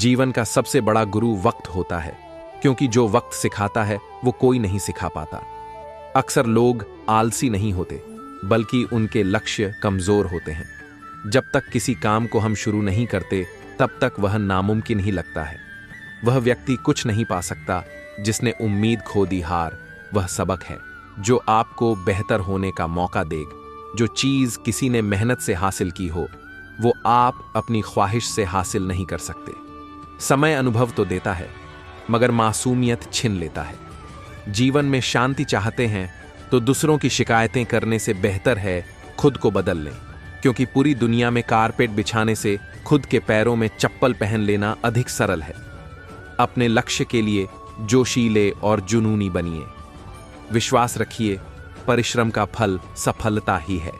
जीवन का सबसे बड़ा गुरु वक्त होता है, क्योंकि जो वक्त सिखाता है वो कोई नहीं सिखा पाता। अक्सर लोग आलसी नहीं होते, बल्कि उनके लक्ष्य कमजोर होते हैं। जब तक किसी काम को हम शुरू नहीं करते, तब तक वह नामुमकिन ही लगता है। वह व्यक्ति कुछ नहीं पा सकता जिसने उम्मीद खो दी हार। वह सबक है जो आपको बेहतर होने का मौका देगा। जो चीज किसी ने मेहनत से हासिल की हो, वो आप अपनी ख्वाहिश से हासिल नहीं कर सकते। समय अनुभव तो देता है, मगर मासूमियत छीन लेता है। जीवन में शांति चाहते हैं तो दूसरों की शिकायतें करने से बेहतर है खुद को बदल लें, क्योंकि पूरी दुनिया में कारपेट बिछाने से खुद के पैरों में चप्पल पहन लेना अधिक सरल है। अपने लक्ष्य के लिए जोशीले और जुनूनी बनिए। विश्वास रखिए, परिश्रम का फल सफलता ही है।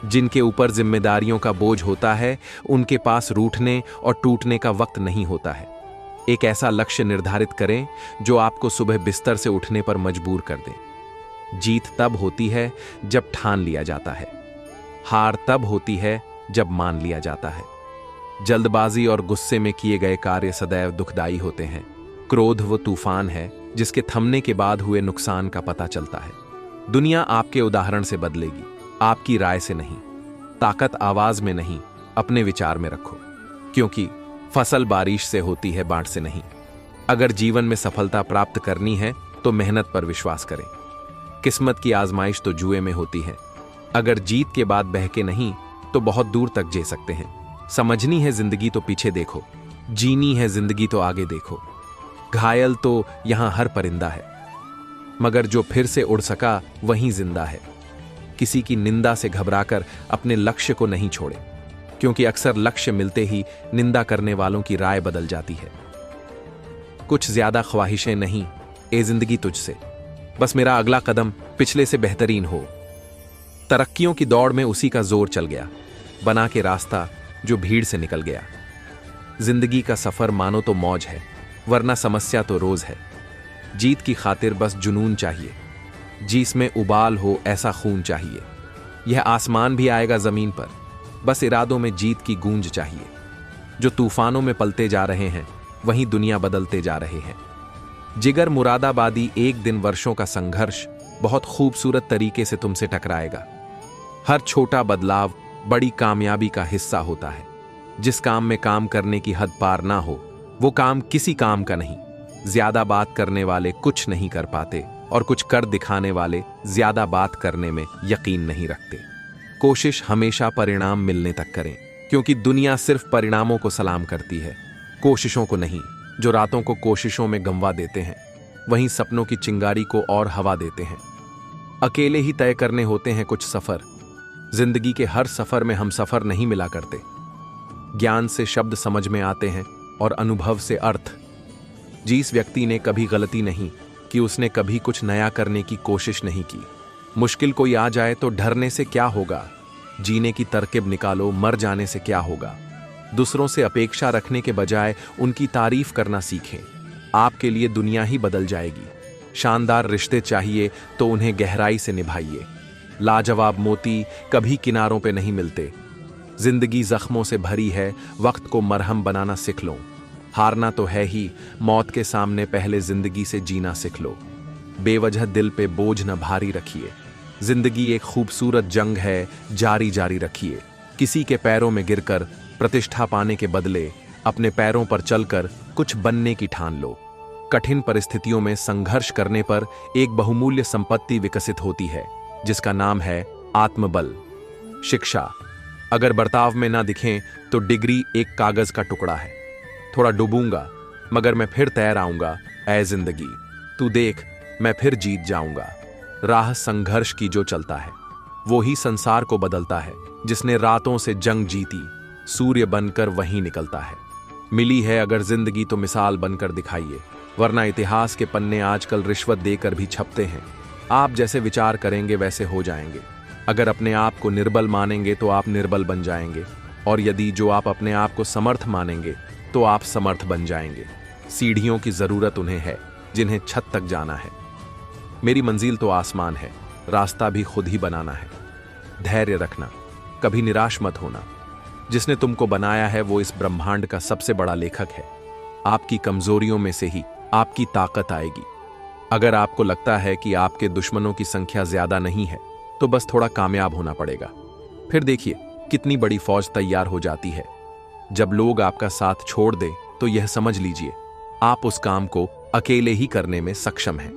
जिनके ऊपर जिम्मेदारियों का बोझ होता है, उनके पास रूठने और टूटने का वक्त नहीं होता है। एक ऐसा लक्ष्य निर्धारित करें जो आपको सुबह बिस्तर से उठने पर मजबूर कर दे। जीत तब होती है जब ठान लिया जाता है, हार तब होती है जब मान लिया जाता है। जल्दबाजी और गुस्से में किए गए कार्य सदैव दुखदाई होते हैं। क्रोध वो तूफान है जिसके थमने के बाद हुए नुकसान का पता चलता है। दुनिया आपके उदाहरण से बदलेगी, आपकी राय से नहीं। ताकत आवाज में नहीं, अपने विचार में रखो, क्योंकि फसल बारिश से होती है, बाढ़ से नहीं। अगर जीवन में सफलता प्राप्त करनी है तो मेहनत पर विश्वास करें। किस्मत की आजमाइश तो जुए में होती है। अगर जीत के बाद बहके नहीं तो बहुत दूर तक जी सकते हैं। समझनी है जिंदगी तो पीछे देखो, जीनी है जिंदगी तो आगे देखो। घायल तो यहां हर परिंदा है, मगर जो फिर से उड़ सका वहीं जिंदा है। किसी की निंदा से घबराकर अपने लक्ष्य को नहीं छोड़े, क्योंकि अक्सर लक्ष्य मिलते ही निंदा करने वालों की राय बदल जाती है। कुछ ज्यादा ख्वाहिशें नहीं, ए जिंदगी तुझसे, बस मेरा अगला कदम पिछले से बेहतरीन हो। तरक्कियों की दौड़ में उसी का जोर चल गया, बना के रास्ता जो भीड़ से निकल गया। जिंदगी का सफर मानो तो मौज है, वरना समस्या तो रोज है। जीत की खातिर बस जुनून चाहिए, जिसमें उबाल हो ऐसा खून चाहिए। यह आसमान भी आएगा जमीन पर, बस इरादों में जीत की गूंज चाहिए। जो तूफानों में पलते जा रहे हैं, वहीं दुनिया बदलते जा रहे हैं। जिगर मुरादाबादी एक दिन वर्षों का संघर्ष बहुत खूबसूरत तरीके से तुमसे टकराएगा। हर छोटा बदलाव बड़ी कामयाबी का हिस्सा होता है। जिस काम में काम करने की हद पार ना हो, वो काम किसी काम का नहीं। ज्यादा बात करने वाले कुछ नहीं कर पाते, और कुछ कर दिखाने वाले ज्यादा बात करने में यकीन नहीं रखते। कोशिश हमेशा परिणाम मिलने तक करें, क्योंकि दुनिया सिर्फ परिणामों को सलाम करती है, कोशिशों को नहीं। जो रातों को कोशिशों में गंवा देते हैं, वहीं सपनों की चिंगारी को और हवा देते हैं। अकेले ही तय करने होते हैं कुछ सफर। जिंदगी के हर सफर में हम सफर नहीं मिला करते। ज्ञान से शब्द समझ में आते हैं और अनुभव से अर्थ। जिस व्यक्ति ने कभी गलती नहीं कि उसने कभी कुछ नया करने की कोशिश नहीं की। मुश्किल कोई आ जाए तो डरने से क्या होगा, जीने की तरकीब निकालो, मर जाने से क्या होगा। दूसरों से अपेक्षा रखने के बजाय उनकी तारीफ करना सीखें, आपके लिए दुनिया ही बदल जाएगी। शानदार रिश्ते चाहिए तो उन्हें गहराई से निभाइए। लाजवाब मोती कभी किनारों पे नहीं मिलते। जिंदगी जख्मों से भरी है, वक्त को मरहम बनाना सीख लो। हारना तो है ही, मौत के सामने पहले जिंदगी से जीना सीख लो। बेवजह दिल पे बोझ न भारी रखिए। जिंदगी एक खूबसूरत जंग है, जारी जारी रखिए। किसी के पैरों में गिरकर प्रतिष्ठा पाने के बदले अपने पैरों पर चलकर कुछ बनने की ठान लो। कठिन परिस्थितियों में संघर्ष करने पर एक बहुमूल्य संपत्ति विकसित होती है, जिसका नाम है आत्मबल। शिक्षा अगर बर्ताव में ना दिखें तो डिग्री एक कागज का टुकड़ा है। थोड़ा डूबूंगा मगर मैं फिर तैर आऊंगा, ऐ जिंदगी तू देख मैं फिर जीत जाऊंगा। राह संघर्ष की जो चलता है, वो ही संसार को बदलता है। जिसने रातों से जंग जीती, सूर्य बनकर वहीं निकलता है। मिली है अगर जिंदगी तो मिसाल बनकर दिखाइए, वरना इतिहास के पन्ने आजकल रिश्वत देकर भी छपते हैं। आप जैसे विचार करेंगे वैसे हो जाएंगे। अगर अपने आप को निर्बल मानेंगे तो आप निर्बल बन जाएंगे, और यदि जो आप अपने आप को समर्थ मानेंगे तो आप समर्थ बन जाएंगे। सीढ़ियों की जरूरत उन्हें है जिन्हें छत तक जाना है। मेरी मंजिल तो आसमान है, रास्ता भी खुद ही बनाना है। धैर्य रखना, कभी निराश मत होना। जिसने तुमको बनाया है वो इस ब्रह्मांड का सबसे बड़ा लेखक है। आपकी कमजोरियों में से ही आपकी ताकत आएगी। अगर आपको लगता है कि आपके दुश्मनों की संख्या ज्यादा नहीं है तो बस थोड़ा कामयाब होना पड़ेगा, फिर देखिए कितनी बड़ी फौज तैयार हो जाती है। जब लोग आपका साथ छोड़ दें तो यह समझ लीजिए आप उस काम को अकेले ही करने में सक्षम हैं।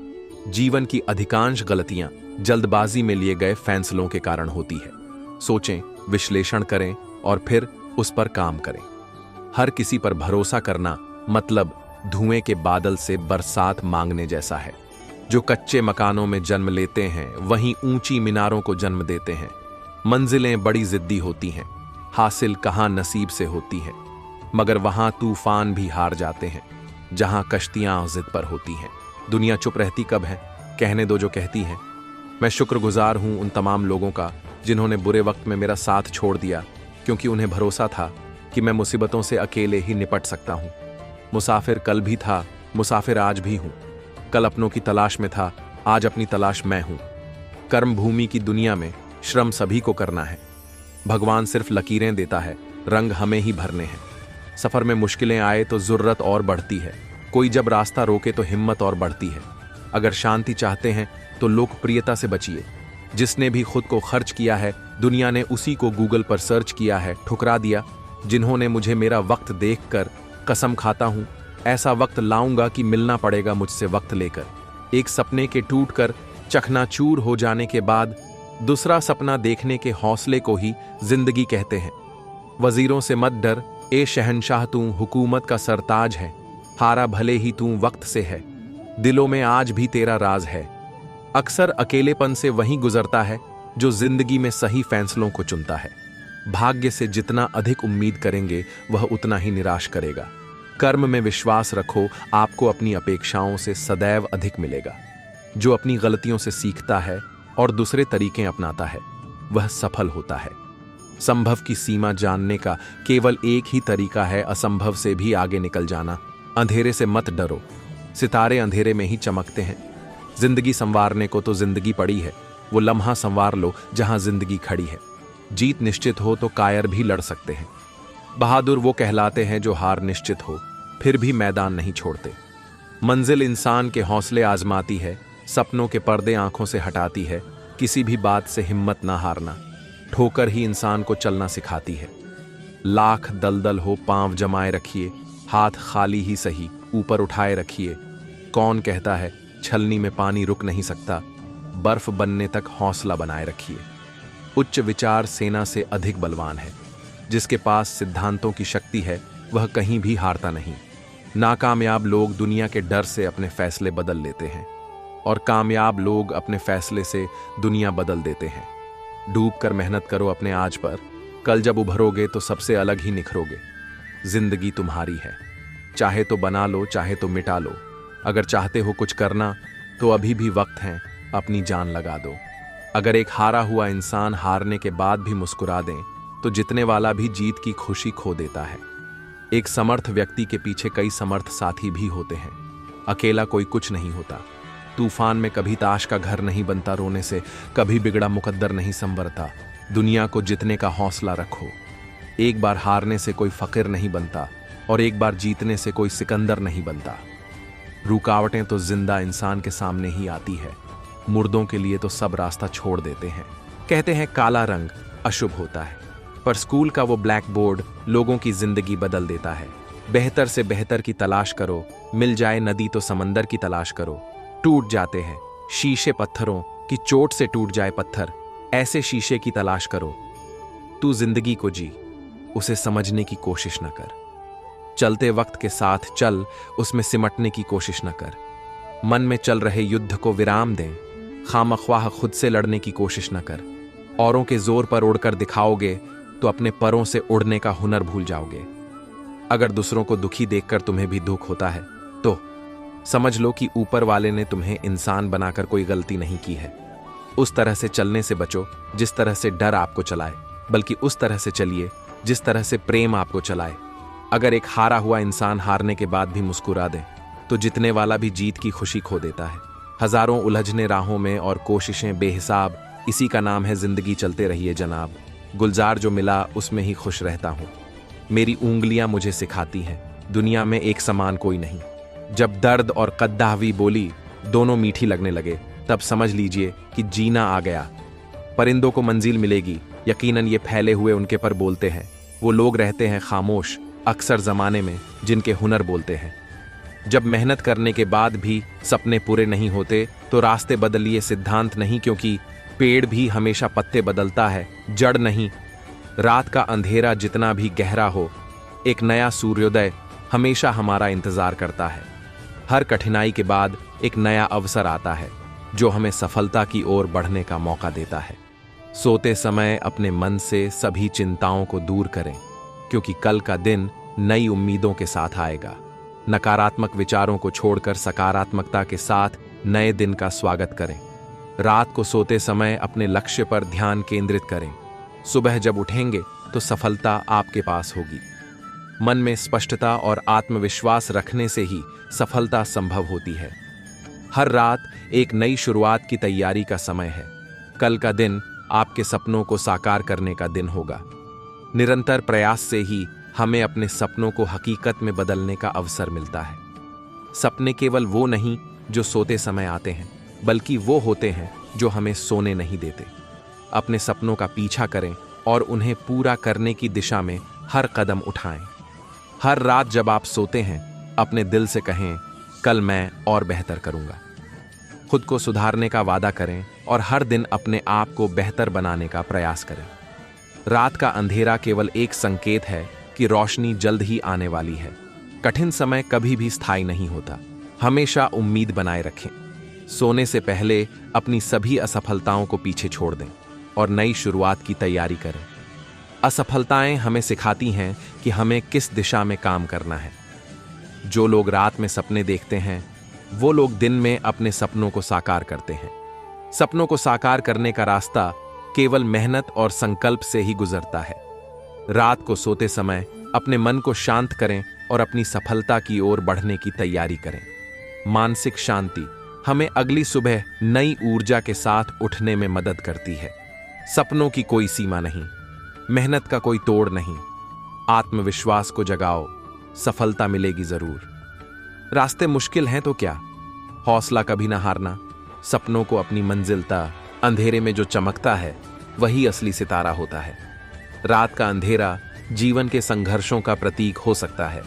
जीवन की अधिकांश गलतियां जल्दबाजी में लिए गए फैसलों के कारण होती है। सोचें, विश्लेषण करें और फिर उस पर काम करें। हर किसी पर भरोसा करना मतलब धुएं के बादल से बरसात मांगने जैसा है। जो कच्चे मकानों में जन्म लेते हैं वहीं ऊंची मीनारों को जन्म देते हैं। मंजिलें बड़ी जिद्दी होती हैं, हासिल कहां नसीब से होती है, मगर वहां तूफान भी हार जाते हैं जहां कश्तियां जिद पर होती हैं। दुनिया चुप रहती कब है, कहने दो जो कहती है। मैं शुक्रगुजार हूं उन तमाम लोगों का जिन्होंने बुरे वक्त में मेरा साथ छोड़ दिया, क्योंकि उन्हें भरोसा था कि मैं मुसीबतों से अकेले ही निपट सकता हूं। मुसाफिर कल भी था, मुसाफिर आज भी हूं। कल अपनों की तलाश में था, आज अपनी तलाश मैं हूं। कर्म भूमि की दुनिया में श्रम सभी को करना है। भगवान सिर्फ लकीरें देता है, रंग हमें ही भरने हैं। सफर में मुश्किलें आए तो जरूरत और बढ़ती है। कोई जब रास्ता रोके तो हिम्मत और बढ़ती है। अगर शांति चाहते हैं तो लोकप्रियता से बचिए। जिसने भी खुद को खर्च किया है दुनिया ने उसी को गूगल पर सर्च किया है, ठुकरा दिया। जिन्होंने मुझे मेरा वक्त देखकर कसम खाता हूं ऐसा वक्त लाऊंगा कि मिलना पड़ेगा मुझसे वक्त लेकर। एक सपने के टूटकर चकनाचूर हो जाने के बाद दूसरा सपना देखने के हौसले को ही जिंदगी कहते हैं। वजीरों से मत डर, ए शहंशाह तू हुकूमत का सरताज है। हारा भले ही तू वक्त से है, दिलों में आज भी तेरा राज है। अक्सर अकेलेपन से वही गुजरता है जो जिंदगी में सही फैसलों को चुनता है। भाग्य से जितना अधिक उम्मीद करेंगे वह उतना ही निराश करेगा। कर्म में विश्वास रखो, आपको अपनी अपेक्षाओं से सदैव अधिक मिलेगा। जो अपनी गलतियों से सीखता है और दूसरे तरीके अपनाता है वह सफल होता है। संभव की सीमा जानने का केवल एक ही तरीका है, असंभव से भी आगे निकल जाना। अंधेरे से मत डरो, सितारे अंधेरे में ही चमकते हैं। जिंदगी संवारने को तो जिंदगी पड़ी है, वो लम्हा संवार लो जहां जिंदगी खड़ी है। जीत निश्चित हो तो कायर भी लड़ सकते हैं। बहादुर वो कहलाते हैं जो हार निश्चित हो फिर भी मैदान नहीं छोड़ते। मंजिल इंसान के हौसले आजमाती है, सपनों के पर्दे आंखों से हटाती है। किसी भी बात से हिम्मत ना हारना, ठोकर ही इंसान को चलना सिखाती है। लाख दलदल हो पांव जमाए रखिए, हाथ खाली ही सही ऊपर उठाए रखिए। कौन कहता है छलनी में पानी रुक नहीं सकता, बर्फ बनने तक हौसला बनाए रखिए। उच्च विचार सेना से अधिक बलवान है। जिसके पास सिद्धांतों की शक्ति है वह कहीं भी हारता नहीं। नाकामयाब लोग दुनिया के डर से अपने फैसले बदल लेते हैं और कामयाब लोग अपने फैसले से दुनिया बदल देते हैं। डूब कर मेहनत करो अपने आज पर, कल जब उभरोगे तो सबसे अलग ही निखरोगे। जिंदगी तुम्हारी है, चाहे तो बना लो चाहे तो मिटा लो। अगर चाहते हो कुछ करना तो अभी भी वक्त है, अपनी जान लगा दो। अगर एक हारा हुआ इंसान हारने के बाद भी मुस्कुरा दें तो जीतने वाला भी जीत की खुशी खो देता है। एक समर्थ व्यक्ति के पीछे कई समर्थ साथी भी होते हैं। अकेला कोई कुछ नहीं होता। तूफान में कभी ताश का घर नहीं बनता रोने से, कभी बिगड़ा मुकद्दर नहीं संवरता। दुनिया को जितने का हौसला रखो। एक बार हारने से कोई फकीर नहीं बनता और एक बार जीतने से कोई सिकंदर नहीं बनता। रुकावटें तो जिंदा इंसान के सामने ही आती है, मुर्दों के लिए तो सब रास्ता छोड़ देते हैं। कहते हैं काला रंग अशुभ होता है, पर स्कूल का वो ब्लैक बोर्ड लोगों की जिंदगी बदल देता है। बेहतर से बेहतर की तलाश करो, मिल जाए नदी तो समंदर की तलाश करो। टूट जाते हैं शीशे पत्थरों की चोट से, टूट जाए पत्थर ऐसे शीशे की तलाश करो। तू जिंदगी को जी, उसे समझने की कोशिश न कर। चलते वक्त के साथ चल, उसमें सिमटने की कोशिश न कर। मन में चल रहे युद्ध को विराम दें, खामख्वाह खुद से लड़ने की कोशिश न कर। औरों के जोर पर उड़कर दिखाओगे तो अपने परों से उड़ने का हुनर भूल जाओगे। अगर दूसरों को दुखी देखकर तुम्हें भी दुख होता है तो समझ लो कि ऊपर वाले ने तुम्हें इंसान बनाकर कोई गलती नहीं की है। उस तरह से चलने से बचो जिस तरह से डर आपको चलाए, बल्कि उस तरह से चलिए जिस तरह से प्रेम आपको चलाए। अगर एक हारा हुआ इंसान हारने के बाद भी मुस्कुरा दे तो जीतने वाला भी जीत की खुशी खो देता है। हजारों उलझने राहों में और कोशिशें बेहिसाब, इसी का नाम है जिंदगी। चलते रहिए जनाब, गुलजार जो मिला उसमें ही खुश रहता हूँ। मेरी उंगलियां मुझे सिखाती हैं, दुनिया में एक समान कोई नहीं। जब दर्द और कद्दाहवी बोली दोनों मीठी लगने लगे, तब समझ लीजिए कि जीना आ गया। परिंदों को मंजिल मिलेगी, यकीनन ये फैले हुए उनके पर बोलते हैं। वो लोग रहते हैं खामोश अक्सर जमाने में जिनके हुनर बोलते हैं। जब मेहनत करने के बाद भी सपने पूरे नहीं होते तो रास्ते बदलिए, सिद्धांत नहीं, क्योंकि पेड़ भी हमेशा पत्ते बदलता है, जड़ नहीं। रात का अंधेरा जितना भी गहरा हो, एक नया सूर्योदय हमेशा हमारा इंतजार करता है। हर कठिनाई के बाद एक नया अवसर आता है जो हमें सफलता की ओर बढ़ने का मौका देता है। सोते समय अपने मन से सभी चिंताओं को दूर करें, क्योंकि कल का दिन नई उम्मीदों के साथ आएगा। नकारात्मक विचारों को छोड़कर सकारात्मकता के साथ नए दिन का स्वागत करें। रात को सोते समय अपने लक्ष्य पर ध्यान केंद्रित करें। सुबह जब उठेंगे तो सफलता आपके पास होगी। मन में स्पष्टता और आत्मविश्वास रखने से ही सफलता संभव होती है। हर रात एक नई शुरुआत की तैयारी का समय है। कल का दिन आपके सपनों को साकार करने का दिन होगा। निरंतर प्रयास से ही हमें अपने सपनों को हकीकत में बदलने का अवसर मिलता है। सपने केवल वो नहीं जो सोते समय आते हैं, बल्कि वो होते हैं जो हमें सोने नहीं देते। अपने सपनों का पीछा करें और उन्हें पूरा करने की दिशा में हर कदम उठाएं। हर रात जब आप सोते हैं, अपने दिल से कहें, कल मैं और बेहतर करूंगा। खुद को सुधारने का वादा करें और हर दिन अपने आप को बेहतर बनाने का प्रयास करें। रात का अंधेरा केवल एक संकेत है कि रोशनी जल्द ही आने वाली है। कठिन समय कभी भी स्थायी नहीं होता। हमेशा उम्मीद बनाए रखें। सोने से पहले अपनी सभी असफलताओं को पीछे छोड़ दें और नई शुरुआत की तैयारी करें। असफलताएं हमें सिखाती हैं कि हमें किस दिशा में काम करना है। जो लोग रात में सपने देखते हैं, वो लोग दिन में अपने सपनों को साकार करते हैं। सपनों को साकार करने का रास्ता केवल मेहनत और संकल्प से ही गुजरता है। रात को सोते समय अपने मन को शांत करें और अपनी सफलता की ओर बढ़ने की तैयारी करें। मानसिक शांति हमें अगली सुबह नई ऊर्जा के साथ उठने में मदद करती है। सपनों की कोई सीमा नहीं, मेहनत का कोई तोड़ नहीं। आत्मविश्वास को जगाओ, सफलता मिलेगी जरूर। रास्ते मुश्किल हैं तो क्या, हौसला कभी ना हारना। सपनों को अपनी मंजिल तक, अंधेरे में जो चमकता है वही असली सितारा होता है। रात का अंधेरा जीवन के संघर्षों का प्रतीक हो सकता है,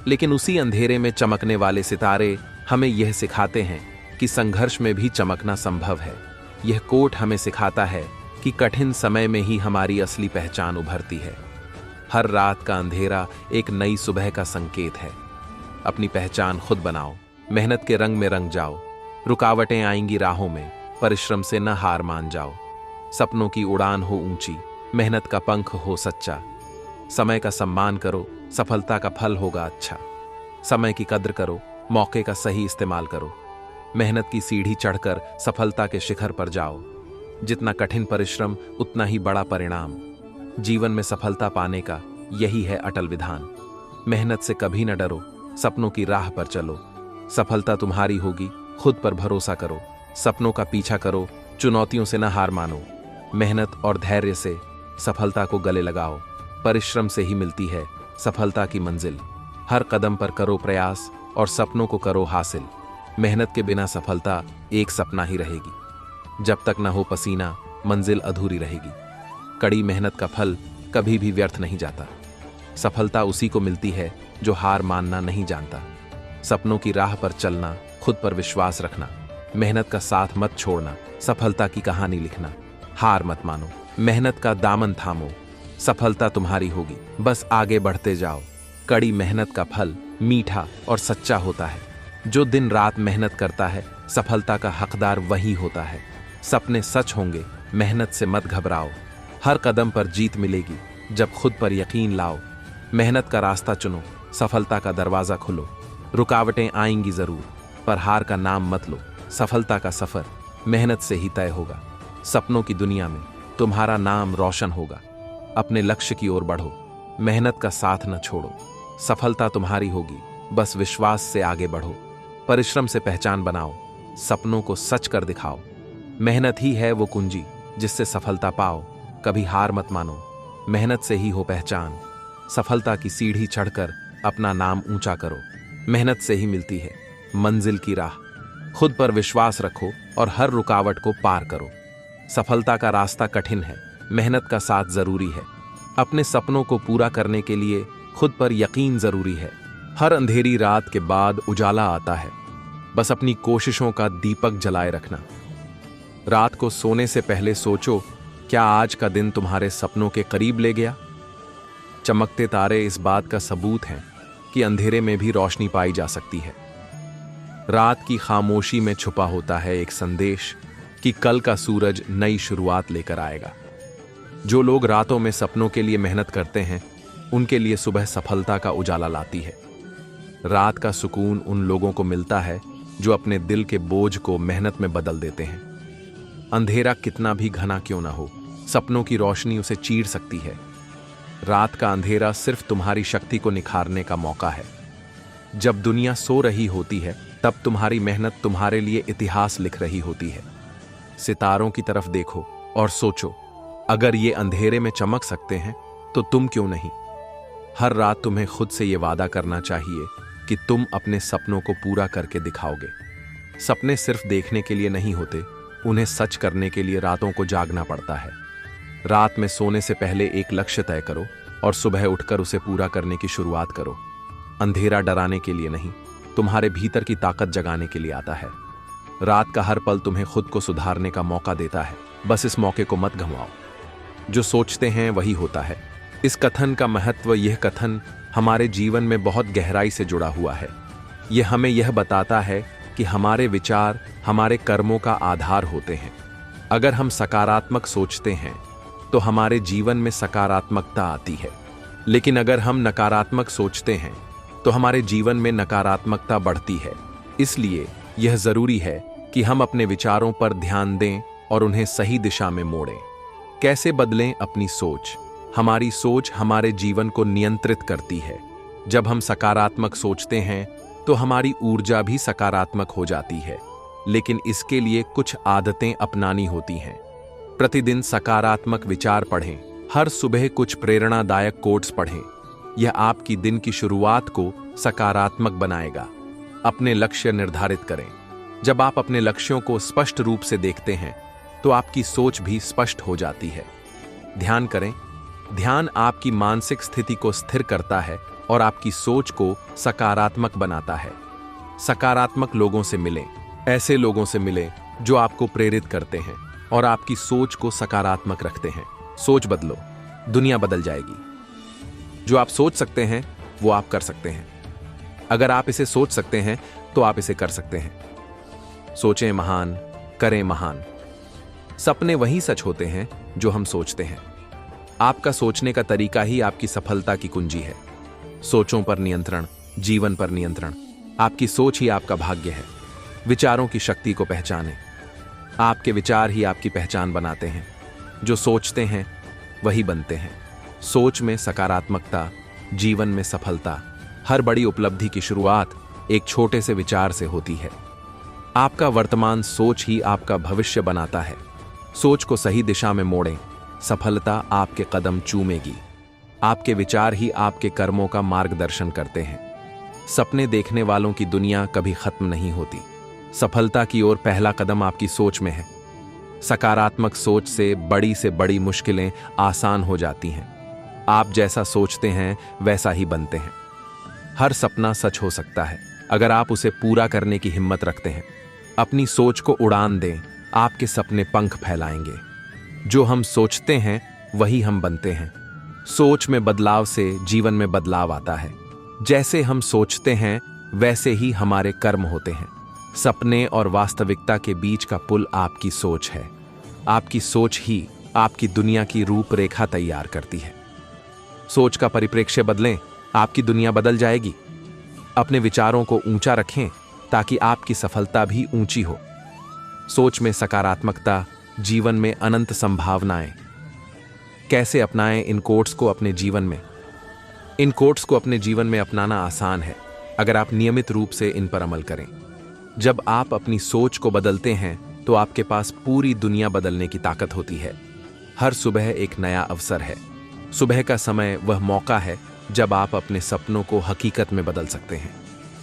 लेकिन उसी अंधेरे में चमकने वाले सितारे हमें यह सिखाते हैं कि संघर्ष में भी चमकना संभव है। यह कोट हमें सिखाता है कि कठिन समय में ही हमारी असली पहचान उभरती है। हर रात का अंधेरा एक नई सुबह का संकेत है। अपनी पहचान खुद बनाओ, मेहनत के रंग में रंग जाओ। रुकावटें आएंगी राहों में, परिश्रम से न हार मान जाओ। सपनों की उड़ान हो ऊंची, मेहनत का पंख हो सच्चा। समय का सम्मान करो, सफलता का फल होगा अच्छा। समय की कद्र करो, मौके का सही इस्तेमाल करो। मेहनत की सीढ़ी चढ़कर सफलता के शिखर पर जाओ। जितना कठिन परिश्रम उतना ही बड़ा परिणाम। जीवन में सफलता पाने का यही है अटल विधान। मेहनत से कभी न डरो, सपनों की राह पर चलो। सफलता तुम्हारी होगी, खुद पर भरोसा करो। सपनों का पीछा करो, चुनौतियों से न हार मानो। मेहनत और धैर्य से सफलता को गले लगाओ। परिश्रम से ही मिलती है सफलता की मंजिल। हर कदम पर करो प्रयास और सपनों को करो हासिल। मेहनत के बिना सफलता एक सपना ही रहेगी। जब तक न हो पसीना, मंजिल अधूरी रहेगी। कड़ी मेहनत का फल कभी भी व्यर्थ नहीं जाता। सफलता उसी को मिलती है जो हार मानना नहीं जानता। सपनों की राह पर चलना, खुद पर विश्वास रखना, मेहनत का साथ मत छोड़ना, सफलता की कहानी लिखना। हार मत मानो, मेहनत का दामन थामो, सफलता तुम्हारी होगी। बस आगे बढ़ते जाओ। कड़ी मेहनत का फल मीठा और सच्चा होता है। जो दिन रात मेहनत करता है, सफलता का हकदार वही होता है। सपने सच होंगे, मेहनत से मत घबराओ। हर कदम पर जीत मिलेगी जब खुद पर यकीन लाओ। मेहनत का रास्ता चुनो, सफलता का दरवाजा खोलो। रुकावटें आएंगी जरूर, पर हार का नाम मत लो। सफलता का सफर मेहनत से ही तय होगा। सपनों की दुनिया में तुम्हारा नाम रोशन होगा। अपने लक्ष्य की ओर बढ़ो, मेहनत का साथ न छोड़ो। सफलता तुम्हारी होगी, बस विश्वास से आगे बढ़ो। परिश्रम से पहचान बनाओ, सपनों को सच कर दिखाओ। मेहनत ही है वो कुंजी जिससे सफलता पाओ। कभी हार मत मानो, मेहनत से ही हो पहचान। सफलता की सीढ़ी चढ़कर अपना नाम ऊंचा करो। मेहनत से ही मिलती है मंजिल की राह। खुद पर विश्वास रखो और हर रुकावट को पार करो। सफलता का रास्ता कठिन है, मेहनत का साथ जरूरी है। अपने सपनों को पूरा करने के लिए खुद पर यकीन जरूरी है। हर अंधेरी रात के बाद उजाला आता है, बस अपनी कोशिशों का दीपक जलाए रखना। रात को सोने से पहले सोचो, क्या आज का दिन तुम्हारे सपनों के करीब ले गया? चमकते तारे इस बात का सबूत हैं कि अंधेरे में भी रोशनी पाई जा सकती है। रात की खामोशी में छुपा होता है एक संदेश कि कल का सूरज नई शुरुआत लेकर आएगा। जो लोग रातों में सपनों के लिए मेहनत करते हैं, उनके लिए सुबह सफलता का उजाला लाती है। रात का सुकून उन लोगों को मिलता है जो अपने दिल के बोझ को मेहनत में बदल देते हैं। अंधेरा कितना भी घना क्यों ना हो, सपनों की रोशनी उसे चीर सकती है। रात का अंधेरा सिर्फ तुम्हारी शक्ति को निखारने का मौका है। जब दुनिया सो रही होती है, तब तुम्हारी मेहनत तुम्हारे लिए इतिहास लिख रही होती है। सितारों की तरफ देखो और सोचो, अगर ये अंधेरे में चमक सकते हैं तो तुम क्यों नहीं? हर रात तुम्हें खुद से यह वादा करना चाहिए कि तुम अपने सपनों को पूरा करके दिखाओगे। सपने सिर्फ देखने के लिए नहीं होते, उन्हें सच करने के लिए रातों को जागना पड़ता है। रात में सोने से पहले एक लक्ष्य तय करो और सुबह उठकर उसे पूरा करने की शुरुआत करो। अंधेरा डराने के लिए नहीं, तुम्हारे भीतर की ताकत जगाने के लिए आता है। रात का हर पल तुम्हें खुद को सुधारने का मौका देता है, बस इस मौके को मत गंवाओ। जो सोचते हैं वही होता है। इस कथन का महत्व, यह कथन हमारे जीवन में बहुत गहराई से जुड़ा हुआ है। यह हमें यह बताता है कि हमारे विचार हमारे कर्मों का आधार होते हैं। अगर हम सकारात्मक सोचते हैं तो हमारे जीवन में सकारात्मकता आती है, लेकिन अगर हम नकारात्मक सोचते हैं तो हमारे जीवन में नकारात्मकता बढ़ती है। इसलिए यह जरूरी है कि हम अपने विचारों पर ध्यान दें और उन्हें सही दिशा में मोड़ें। कैसे बदलें अपनी सोच? हमारी सोच हमारे जीवन को नियंत्रित करती है। जब हम सकारात्मक सोचते हैं तो हमारी ऊर्जा भी सकारात्मक हो जाती है, लेकिन इसके लिए कुछ आदतें अपनानी होती हैं। प्रतिदिन सकारात्मक विचार पढ़ें। हर सुबह कुछ प्रेरणादायक कोट्स पढ़ें। यह आपकी दिन की शुरुआत को सकारात्मक बनाएगा। अपने लक्ष्य निर्धारित करें। जब आप अपने लक्ष्यों को स्पष्ट रूप से देखते हैं तो आपकी सोच भी स्पष्ट हो जाती है। ध्यान करें। ध्यान आपकी मानसिक स्थिति को स्थिर करता है और आपकी सोच को सकारात्मक बनाता है। सकारात्मक लोगों से मिलें। ऐसे लोगों से मिलें जो आपको प्रेरित करते हैं और आपकी सोच को सकारात्मक रखते हैं। सोच बदलो, दुनिया बदल जाएगी। जो आप सोच सकते हैं वो आप कर सकते हैं। अगर आप इसे सोच सकते हैं तो आप इसे कर सकते हैं। सोचें महान, करें महान। सपने वही सच होते हैं जो हम सोचते हैं। आपका सोचने का तरीका ही आपकी सफलता की कुंजी है। सोचों पर नियंत्रण, जीवन पर नियंत्रण। आपकी सोच ही आपका भाग्य है। विचारों की शक्ति को पहचानें। आपके विचार ही आपकी पहचान बनाते हैं। जो सोचते हैं वही बनते हैं। सोच में सकारात्मकता, जीवन में सफलता। हर बड़ी उपलब्धि की शुरुआत एक छोटे से विचार से होती है। आपका वर्तमान सोच ही आपका भविष्य बनाता है। सोच को सही दिशा में मोड़ें, सफलता आपके कदम चूमेगी। आपके विचार ही आपके कर्मों का मार्गदर्शन करते हैं। सपने देखने वालों की दुनिया कभी खत्म नहीं होती। सफलता की ओर पहला कदम आपकी सोच में है। सकारात्मक सोच से बड़ी मुश्किलें आसान हो जाती हैं। आप जैसा सोचते हैं वैसा ही बनते हैं। हर सपना सच हो सकता है अगर आप उसे पूरा करने की हिम्मत रखते हैं। अपनी सोच को उड़ान दें, आपके सपने पंख फैलाएंगे। जो हम सोचते हैं वही हम बनते हैं। सोच में बदलाव से जीवन में बदलाव आता है। जैसे हम सोचते हैं वैसे ही हमारे कर्म होते हैं। सपने और वास्तविकता के बीच का पुल आपकी सोच है। आपकी सोच ही आपकी दुनिया की रूपरेखा तैयार करती है। सोच का परिप्रेक्ष्य बदलें, आपकी दुनिया बदल जाएगी। अपने विचारों को ऊंचा रखें ताकि आपकी सफलता भी ऊंची हो। सोच में सकारात्मकता, जीवन में अनंत संभावनाएं। कैसे अपनाएं इन कोट्स को अपने जीवन में? इन कोट्स को अपने जीवन में अपनाना आसान है अगर आप नियमित रूप से इन पर अमल करें। जब आप अपनी सोच को बदलते हैं तो आपके पास पूरी दुनिया बदलने की ताकत होती है। हर सुबह एक नया अवसर है। सुबह का समय वह मौका है जब आप अपने सपनों को हकीकत में बदल सकते हैं।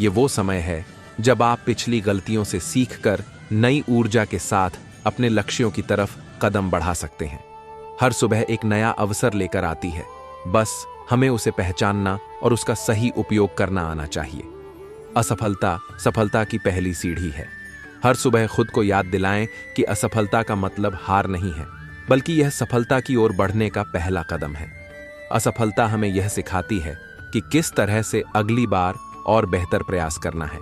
ये वो समय है जब आप पिछली गलतियों से सीखकर नई ऊर्जा के साथ अपने लक्ष्यों की तरफ कदम बढ़ा सकते हैं। हर सुबह एक नया अवसर लेकर आती है, बस हमें उसे पहचानना और उसका सही उपयोग करना आना चाहिए। असफलता सफलता की पहली सीढ़ी है। हर सुबह खुद को याद दिलाएं कि असफलता का मतलब हार नहीं है, बल्कि यह सफलता की ओर बढ़ने का पहला कदम है। असफलता हमें यह सिखाती है कि किस तरह से अगली बार और बेहतर प्रयास करना है।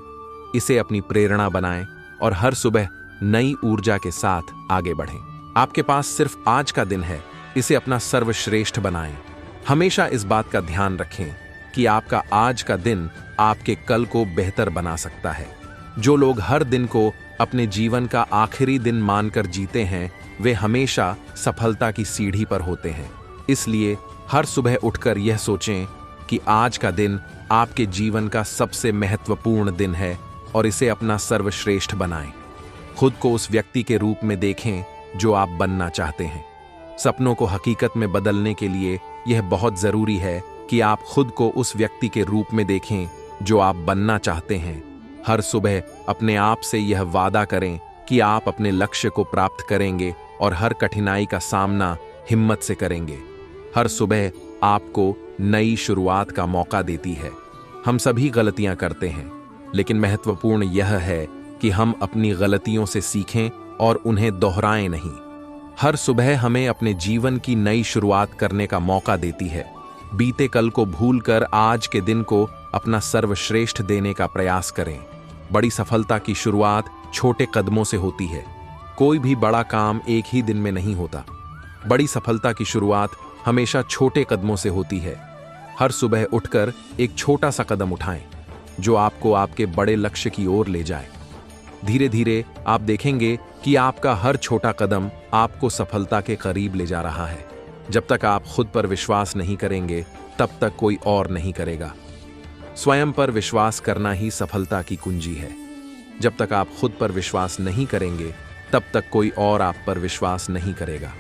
इसे अपनी प्रेरणा बनाएं और हर सुबह नई ऊर्जा के साथ आगे बढ़ें। आपके पास सिर्फ आज का दिन है, इसे अपना सर्वश्रेष्ठ बनाएं। हमेशा इस बात का ध्यान रखें कि आपका आज का दिन आपके कल को बेहतर बना सकता है। जो लोग हर दिन को अपने जीवन का आखिरी दिन मानकर जीते हैं, वे हमेशा सफलता की सीढ़ी पर होते हैं। इसलिए हर सुबह उठकर यह सोचें कि आज का दिन आपके जीवन का सबसे महत्वपूर्ण दिन है और इसे अपना सर्वश्रेष्ठ बनाएं। खुद को उस व्यक्ति के रूप में देखें जो आप बनना चाहते हैं। सपनों को हकीकत में बदलने के लिए यह बहुत जरूरी है कि आप खुद को उस व्यक्ति के रूप में देखें जो आप बनना चाहते हैं। हर सुबह अपने आप से यह वादा करें कि आप अपने लक्ष्य को प्राप्त करेंगे और हर कठिनाई का सामना हिम्मत से करेंगे। हर सुबह आपको नई शुरुआत का मौका देती है। हम सभी गलतियां करते हैं, लेकिन महत्वपूर्ण यह है कि हम अपनी गलतियों से सीखें और उन्हें दोहराएं नहीं। हर सुबह हमें अपने जीवन की नई शुरुआत करने का मौका देती है। बीते कल को भूलकर आज के दिन को अपना सर्वश्रेष्ठ देने का प्रयास करें। बड़ी सफलता की शुरुआत छोटे कदमों से होती है। कोई भी बड़ा काम एक ही दिन में नहीं होता। बड़ी सफलता की शुरुआत हमेशा छोटे कदमों से होती है। हर सुबह उठकर एक छोटा सा कदम उठाएं जो आपको आपके बड़े लक्ष्य की ओर ले जाए। धीरे धीरे आप देखेंगे कि आपका हर छोटा कदम आपको सफलता के करीब ले जा रहा है। जब तक आप खुद पर विश्वास नहीं करेंगे, तब तक कोई और नहीं करेगा। स्वयं पर विश्वास करना ही सफलता की कुंजी है। जब तक आप खुद पर विश्वास नहीं करेंगे, तब तक कोई और आप पर विश्वास नहीं करेगा।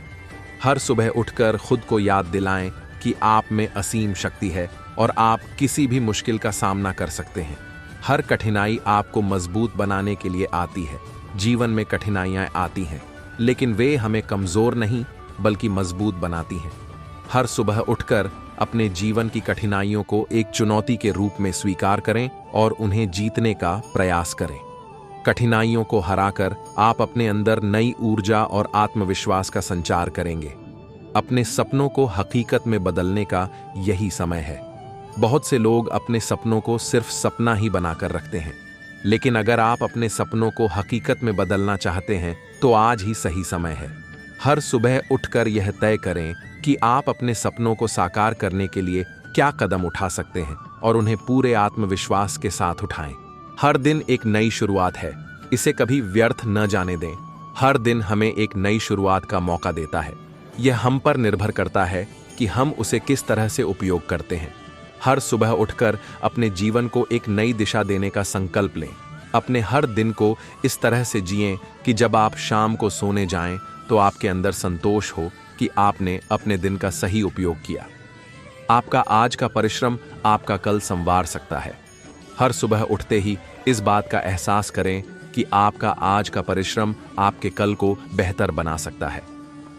हर सुबह उठकर खुद को याद दिलाएं कि आप में असीम शक्ति है और आप किसी भी मुश्किल का सामना कर सकते हैं। हर कठिनाई आपको मजबूत बनाने के लिए आती है। जीवन में कठिनाइयां आती हैं, लेकिन वे हमें कमजोर नहीं बल्कि मजबूत बनाती हैं। हर सुबह उठकर अपने जीवन की कठिनाइयों को एक चुनौती के रूप में स्वीकार करें और उन्हें जीतने का प्रयास करें। कठिनाइयों को हराकर आप अपने अंदर नई ऊर्जा और आत्मविश्वास का संचार करेंगे। अपने सपनों को हकीकत में बदलने का यही समय है। बहुत से लोग अपने सपनों को सिर्फ सपना ही बनाकर रखते हैं, लेकिन अगर आप अपने सपनों को हकीकत में बदलना चाहते हैं तो आज ही सही समय है। हर सुबह उठकर यह तय करें कि आप अपने सपनों को साकार करने के लिए क्या कदम उठा सकते हैं और उन्हें पूरे आत्मविश्वास के साथ उठाएं। हर दिन एक नई शुरुआत है, इसे कभी व्यर्थ न जाने दें। हर दिन हमें एक नई शुरुआत का मौका देता है। यह हम पर निर्भर करता है कि हम उसे किस तरह से उपयोग करते हैं। हर सुबह उठकर अपने जीवन को एक नई दिशा देने का संकल्प लें। अपने हर दिन को इस तरह से जिएं कि जब आप शाम को सोने जाएं तो आपके अंदर संतोष हो कि आपने अपने दिन का सही उपयोग किया। आपका आज का परिश्रम आपका कल संवार सकता है। हर सुबह उठते ही इस बात का एहसास करें कि आपका आज का परिश्रम आपके कल को बेहतर बना सकता है।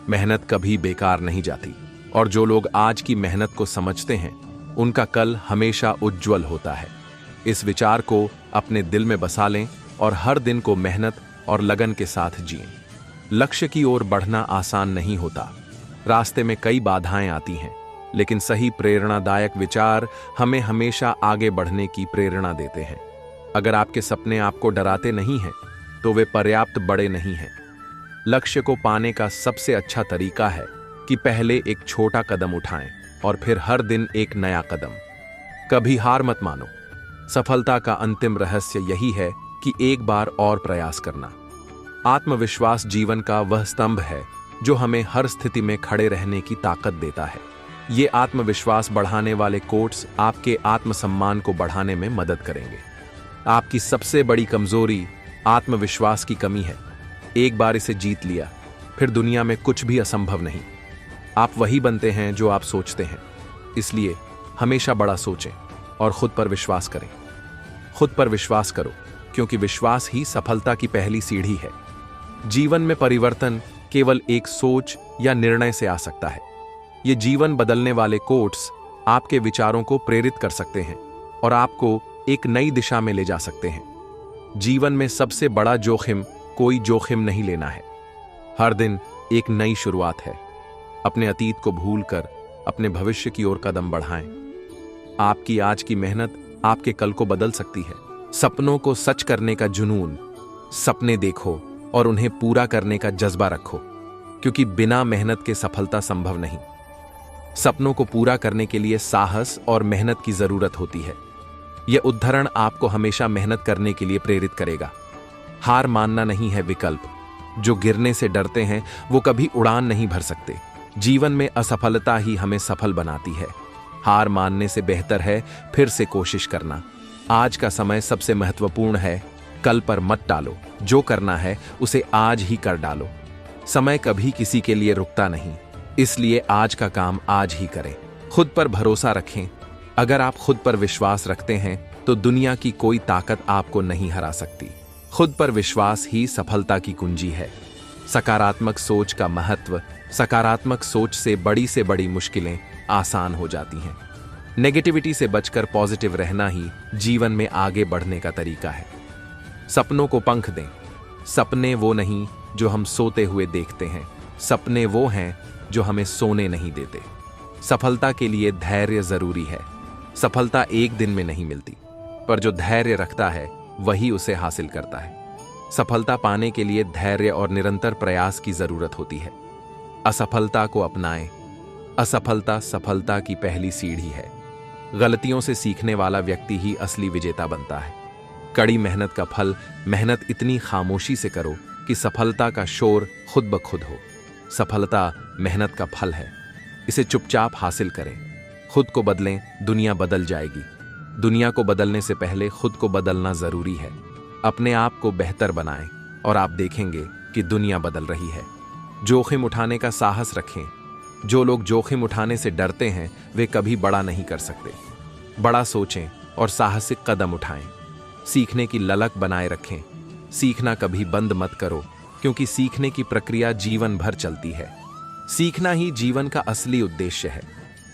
मेहनत कभी बेकार नहीं जाती और जो लोग आज की मेहनत को समझते हैं उनका कल हमेशा उज्जवल होता है। इस विचार को अपने दिल में बसा लें और हर दिन को मेहनत और लगन के साथ जिएं। लक्ष्य की ओर बढ़ना आसान नहीं होता। रास्ते में कई बाधाएं आती हैं, लेकिन सही प्रेरणादायक विचार हमें हमेशा आगे बढ़ने की प्रेरणा देते हैं। अगर आपके सपने आपको डराते नहीं हैं, तो वे पर्याप्त बड़े नहीं हैं। लक्ष्य को पाने का सबसे अच्छा तरीका है कि पहले एक छोटा कदम उठाएं और फिर हर दिन एक नया कदम। कभी हार मत मानो। सफलता का अंतिम रहस्य यही है कि एक बार और प्रयास करना। आत्मविश्वास जीवन का वह स्तंभ है जो हमें हर स्थिति में खड़े रहने की ताकत देता है। ये आत्मविश्वास बढ़ाने वाले कोट्स आपके आत्मसम्मान को बढ़ाने में मदद करेंगे। आपकी सबसे बड़ी कमजोरी आत्मविश्वास की कमी है। एक बार इसे जीत लिया, फिर दुनिया में कुछ भी असंभव नहीं। आप वही बनते हैं जो आप सोचते हैं। इसलिए हमेशा बड़ा सोचें और खुद पर विश्वास करें। खुद पर विश्वास करो, क्योंकि विश्वास ही सफलता की पहली सीढ़ी है। जीवन में परिवर्तन केवल एक सोच या निर्णय से आ सकता है। ये जीवन बदलने वाले कोट्स आपके विचारों को प्रेरित कर सकते हैं और आपको एक नई दिशा में ले जा सकते हैं। जीवन में सबसे बड़ा जोखिम कोई जोखिम नहीं लेना है। हर दिन एक नई शुरुआत है। अपने अतीत को भूलकर अपने भविष्य की ओर कदम बढ़ाएं। आपकी आज की मेहनत आपके कल को बदल सकती है। सपनों को सच करने का जुनून, सपने देखो और उन्हें पूरा करने का जज्बा रखो, क्योंकि बिना मेहनत के सफलता संभव नहीं। सपनों को पूरा करने के लिए साहस और मेहनत की जरूरत होती है। यह उदाहरण आपको हमेशा मेहनत करने के लिए प्रेरित करेगा। हार मानना नहीं है विकल्प। जो गिरने से डरते हैं वो कभी उड़ान नहीं भर सकते। जीवन में असफलता ही हमें सफल बनाती है। हार मानने से बेहतर है फिर से कोशिश करना। आज का समय सबसे महत्वपूर्ण है। कल पर मत डालो। जो करना है उसे आज ही कर डालो। समय कभी किसी के लिए रुकता नहीं, इसलिए आज का काम आज ही करें। खुद पर भरोसा रखें। अगर आप खुद पर विश्वास रखते हैं तो दुनिया की कोई ताकत आपको नहीं हरा सकती। खुद पर विश्वास ही सफलता की कुंजी है। सकारात्मक सोच का महत्व। सकारात्मक सोच से बड़ी मुश्किलें आसान हो जाती हैं। नेगेटिविटी से बचकर पॉजिटिव रहना ही जीवन में आगे बढ़ने का तरीका है। सपनों को पंख दें। सपने वो नहीं जो हम सोते हुए देखते हैं, सपने वो हैं जो हमें सोने नहीं देते। सफलता के लिए धैर्य जरूरी है। सफलता एक दिन में नहीं मिलती, पर जो धैर्य रखता है वही उसे हासिल करता है। सफलता पाने के लिए धैर्य और निरंतर प्रयास की जरूरत होती है। असफलता को अपनाएं। असफलता सफलता की पहली सीढ़ी है। गलतियों से सीखने वाला व्यक्ति ही असली विजेता बनता है। कड़ी मेहनत का फल। मेहनत इतनी खामोशी से करो कि सफलता का शोर खुद ब खुद हो। सफलता मेहनत का फल है, इसे चुपचाप हासिल करें। खुद को बदलें, दुनिया बदल जाएगी। दुनिया को बदलने से पहले खुद को बदलना जरूरी है। अपने आप को बेहतर बनाएं और आप देखेंगे कि दुनिया बदल रही है। जोखिम उठाने का साहस रखें। जो लोग जोखिम उठाने से डरते हैं वे कभी बड़ा नहीं कर सकते। बड़ा सोचें और साहसिक कदम उठाएं। सीखने की ललक बनाए रखें। सीखना कभी बंद मत करो, क्योंकि सीखने की प्रक्रिया जीवन भर चलती है। सीखना ही जीवन का असली उद्देश्य है।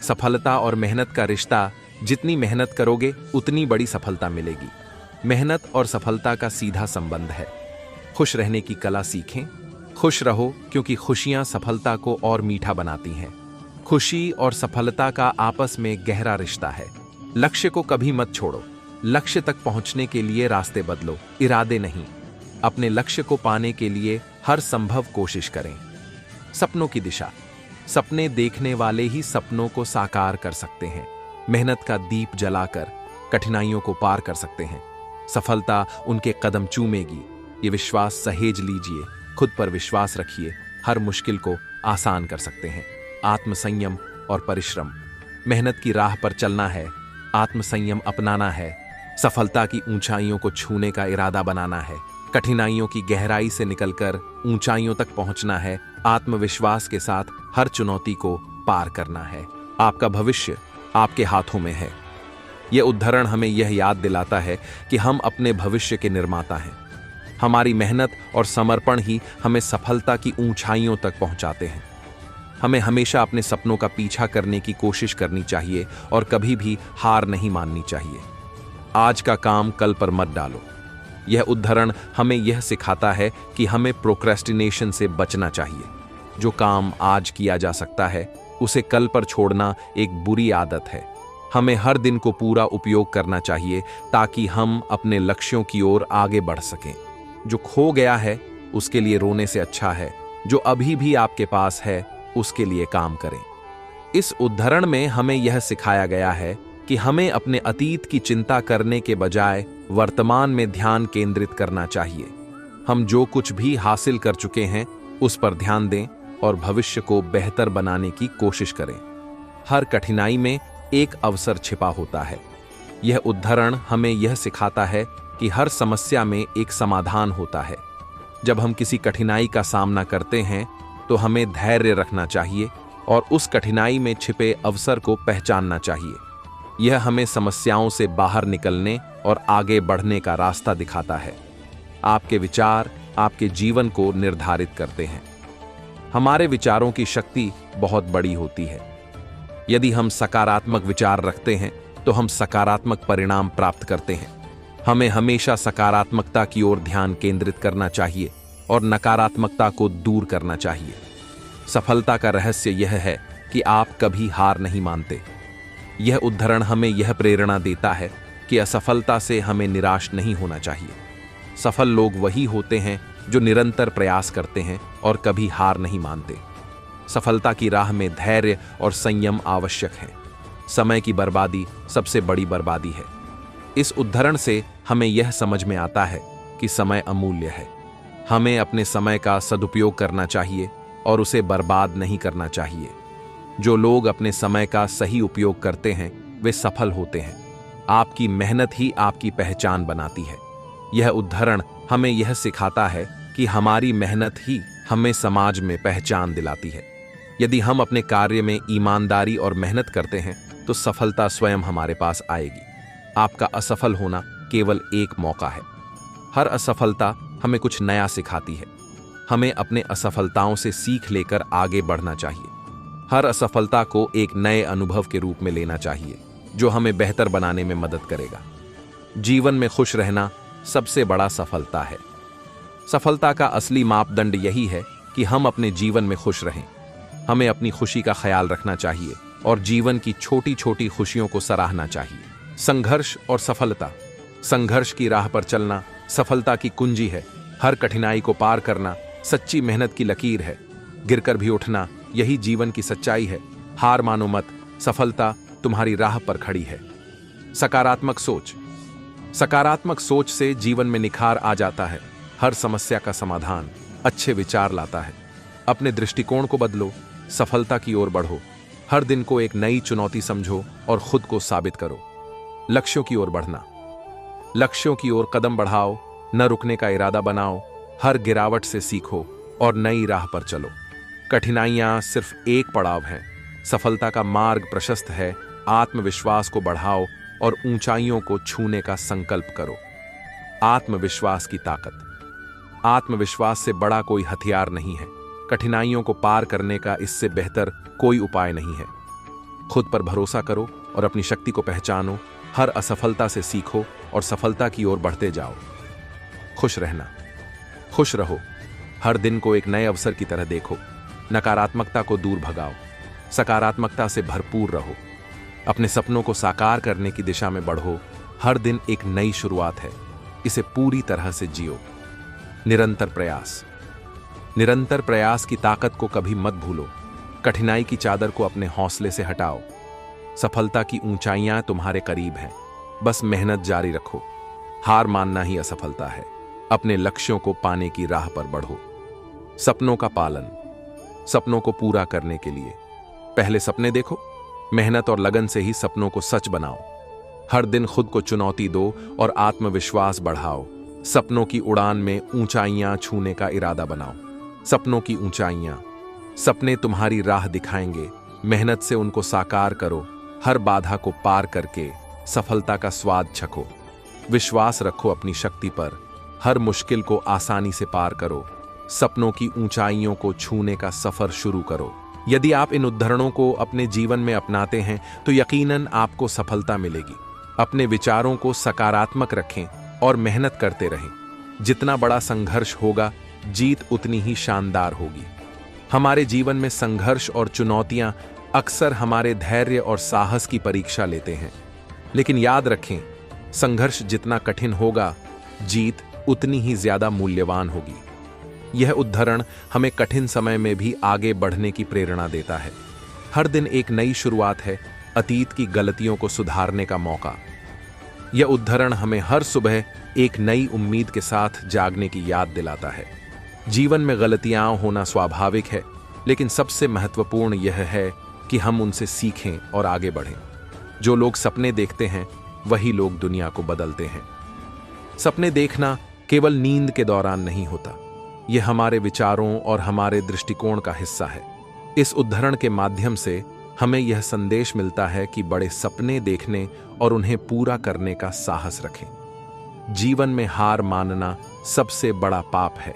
सफलता और मेहनत का रिश्ता। जितनी मेहनत करोगे उतनी बड़ी सफलता मिलेगी। मेहनत और सफलता का सीधा संबंध है। खुश रहने की कला सीखें। खुश रहो, क्योंकि खुशियां सफलता को और मीठा बनाती हैं। खुशी और सफलता का आपस में गहरा रिश्ता है। लक्ष्य को कभी मत छोड़ो। लक्ष्य तक पहुंचने के लिए रास्ते बदलो, इरादे नहीं। अपने लक्ष्य को पाने के लिए हर संभव कोशिश करें। सपनों की दिशा। सपने देखने वाले ही सपनों को साकार कर सकते हैं। मेहनत का दीप जलाकर कठिनाइयों को पार कर सकते हैं। सफलता उनके कदम चूमेगी। ये विश्वास सहेज लीजिए। खुद पर विश्वास रखिए। हर मुश्किल को आसान कर सकते हैं। आत्मसंयम और परिश्रम। मेहनत की राह पर चलना है, आत्मसंयम अपनाना है। सफलता की ऊंचाइयों को छूने का इरादा बनाना है। कठिनाइयों की गहराई से निकलकर ऊंचाइयों तक पहुंचना है। आत्मविश्वास के साथ हर चुनौती को पार करना है। आपका भविष्य आपके हाथों में है। यह उदाहरण हमें यह याद दिलाता है कि हम अपने भविष्य के निर्माता हैं। हमारी मेहनत और समर्पण ही हमें सफलता की ऊंचाइयों तक पहुंचाते हैं। हमें हमेशा अपने सपनों का पीछा करने की कोशिश करनी चाहिए और कभी भी हार नहीं माननी चाहिए। आज का काम कल पर मत डालो। यह उदाहरण हमें यह सिखाता है कि हमें प्रोक्रेस्टिनेशन से बचना चाहिए। जो काम आज किया जा सकता है उसे कल पर छोड़ना एक बुरी आदत है। हमें हर दिन को पूरा उपयोग करना चाहिए ताकि हम अपने लक्ष्यों की ओर आगे बढ़ सकें। जो खो गया है उसके लिए रोने से अच्छा है जो अभी भी आपके पास है उसके लिए काम करें। इस उदाहरण में हमें यह सिखाया गया है कि हमें अपने अतीत की चिंता करने के बजाय वर्तमान में ध्यान केंद्रित करना चाहिए। हम जो कुछ भी हासिल कर चुके हैं उस पर ध्यान दें और भविष्य को बेहतर बनाने की कोशिश करें। हर कठिनाई में एक अवसर छिपा होता है। यह उदाहरण हमें यह सिखाता है कि हर समस्या में एक समाधान होता है। जब हम किसी कठिनाई का सामना करते हैं तो हमें धैर्य रखना चाहिए और उस कठिनाई में छिपे अवसर को पहचानना चाहिए। यह हमें समस्याओं से बाहर निकलने और आगे बढ़ने का रास्ता दिखाता है। आपके विचार आपके जीवन को निर्धारित करते हैं। हमारे विचारों की शक्ति बहुत बड़ी होती है। यदि हम सकारात्मक विचार रखते हैं तो हम सकारात्मक परिणाम प्राप्त करते हैं। हमें हमेशा सकारात्मकता की ओर ध्यान केंद्रित करना चाहिए और नकारात्मकता को दूर करना चाहिए। सफलता का रहस्य यह है कि आप कभी हार नहीं मानते। यह उदाहरण हमें यह प्रेरणा देता है कि असफलता से हमें निराश नहीं होना चाहिए। सफल लोग वही होते हैं जो निरंतर प्रयास करते हैं और कभी हार नहीं मानते। सफलता की राह में धैर्य और संयम आवश्यक है। समय की बर्बादी सबसे बड़ी बर्बादी है। इस उदाहरण से हमें यह समझ में आता है कि समय अमूल्य है। हमें अपने समय का सदुपयोग करना चाहिए और उसे बर्बाद नहीं करना चाहिए। जो लोग अपने समय का सही उपयोग करते हैं वे सफल होते हैं। आपकी मेहनत ही आपकी पहचान बनाती है। यह उदाहरण हमें यह सिखाता है कि हमारी मेहनत ही हमें समाज में पहचान दिलाती है। यदि हम अपने कार्य में ईमानदारी और मेहनत करते हैं तो सफलता स्वयं हमारे पास आएगी। आपका असफल होना केवल एक मौका है। हर असफलता हमें कुछ नया सिखाती है। हमें अपने असफलताओं से सीख लेकर आगे बढ़ना चाहिए। हर असफलता को एक नए अनुभव के रूप में लेना चाहिए जो हमें बेहतर बनाने में मदद करेगा। जीवन में खुश रहना सबसे बड़ा सफलता है। सफलता का असली मापदंड यही है कि हम अपने जीवन में खुश रहें। हमें अपनी खुशी का ख्याल रखना चाहिए और जीवन की छोटी छोटी खुशियों को सराहना चाहिए। संघर्ष और सफलता। संघर्ष की राह पर चलना सफलता की कुंजी है। हर कठिनाई को पार करना सच्ची मेहनत की लकीर है। गिरकर भी उठना यही जीवन की सच्चाई है। हार मानो मत, सफलता तुम्हारी राह पर खड़ी है। सकारात्मक सोच। सकारात्मक सोच से जीवन में निखार आ जाता है। हर समस्या का समाधान अच्छे विचार लाता है। अपने दृष्टिकोण को बदलो, सफलता की ओर बढ़ो। हर दिन को एक नई चुनौती समझो और खुद को साबित करो। लक्ष्यों की ओर बढ़ना। लक्ष्यों की ओर कदम बढ़ाओ, न रुकने का इरादा बनाओ। हर गिरावट से सीखो और नई राह पर चलो। कठिनाइयां सिर्फ एक पड़ाव हैं। सफलता का मार्ग प्रशस्त है। आत्मविश्वास को बढ़ाओ और ऊंचाइयों को छूने का संकल्प करो। आत्मविश्वास की ताकत। आत्मविश्वास से बड़ा कोई हथियार नहीं है। कठिनाइयों को पार करने का इससे बेहतर कोई उपाय नहीं है। खुद पर भरोसा करो और अपनी शक्ति को पहचानो। हर असफलता से सीखो और सफलता की ओर बढ़ते जाओ। खुश रहना। खुश रहो। हर दिन को एक नए अवसर की तरह देखो। नकारात्मकता को दूर भगाओ। सकारात्मकता से भरपूर रहो। अपने सपनों को साकार करने की दिशा में बढ़ो। हर दिन एक नई शुरुआत है। इसे पूरी तरह से जियो। निरंतर प्रयास। निरंतर प्रयास की ताकत को कभी मत भूलो। कठिनाई की चादर को अपने हौसले से हटाओ। सफलता की ऊंचाइयां तुम्हारे करीब हैं। बस मेहनत जारी रखो। हार मानना ही असफलता है। अपने लक्ष्यों को पाने की राह पर बढ़ो। सपनों का पालन। सपनों को पूरा करने के लिए पहले सपने देखो। मेहनत और लगन से ही सपनों को सच बनाओ। हर दिन खुद को चुनौती दो और आत्मविश्वास बढ़ाओ। सपनों की उड़ान में ऊंचाइयां छूने का इरादा बनाओ। सपनों की ऊंचाइयां। सपने तुम्हारी राह दिखाएंगे। मेहनत से उनको साकार करो। हर बाधा को पार करके सफलता का स्वाद चखो। विश्वास रखो अपनी शक्ति पर। हर मुश्किल को आसानी से पार करो। सपनों की ऊंचाइयों को छूने का सफर शुरू करो। यदि आप इन उदाहरणों को अपने जीवन में अपनाते हैं तो यकीनन आपको सफलता मिलेगी। अपने विचारों को सकारात्मक रखें और मेहनत करते रहें। जितना बड़ा संघर्ष होगा, जीत उतनी ही शानदार होगी। हमारे जीवन में संघर्ष और चुनौतियां अक्सर हमारे धैर्य और साहस की परीक्षा लेते हैं। लेकिन याद रखें, संघर्ष जितना कठिन होगा, जीत उतनी ही ज्यादा मूल्यवान होगी। यह उदाहरण हमें कठिन समय में भी आगे बढ़ने की प्रेरणा देता है। हर दिन एक नई शुरुआत है। अतीत की गलतियों को सुधारने का मौका। यह उदाहरण हमें हर सुबह एक नई उम्मीद के साथ जागने की याद दिलाता है। जीवन में गलतियां होना स्वाभाविक है, लेकिन सबसे महत्वपूर्ण यह है कि हम उनसे सीखें और आगे बढ़ें। जो लोग सपने देखते हैं वही लोग दुनिया को बदलते हैं। सपने देखना केवल नींद के दौरान नहीं होता। यह हमारे विचारों और हमारे दृष्टिकोण का हिस्सा है। इस उद्धरण के माध्यम से हमें यह संदेश मिलता है कि बड़े सपने देखने और उन्हें पूरा करने का साहस रखें। जीवन में हार मानना सबसे बड़ा पाप है।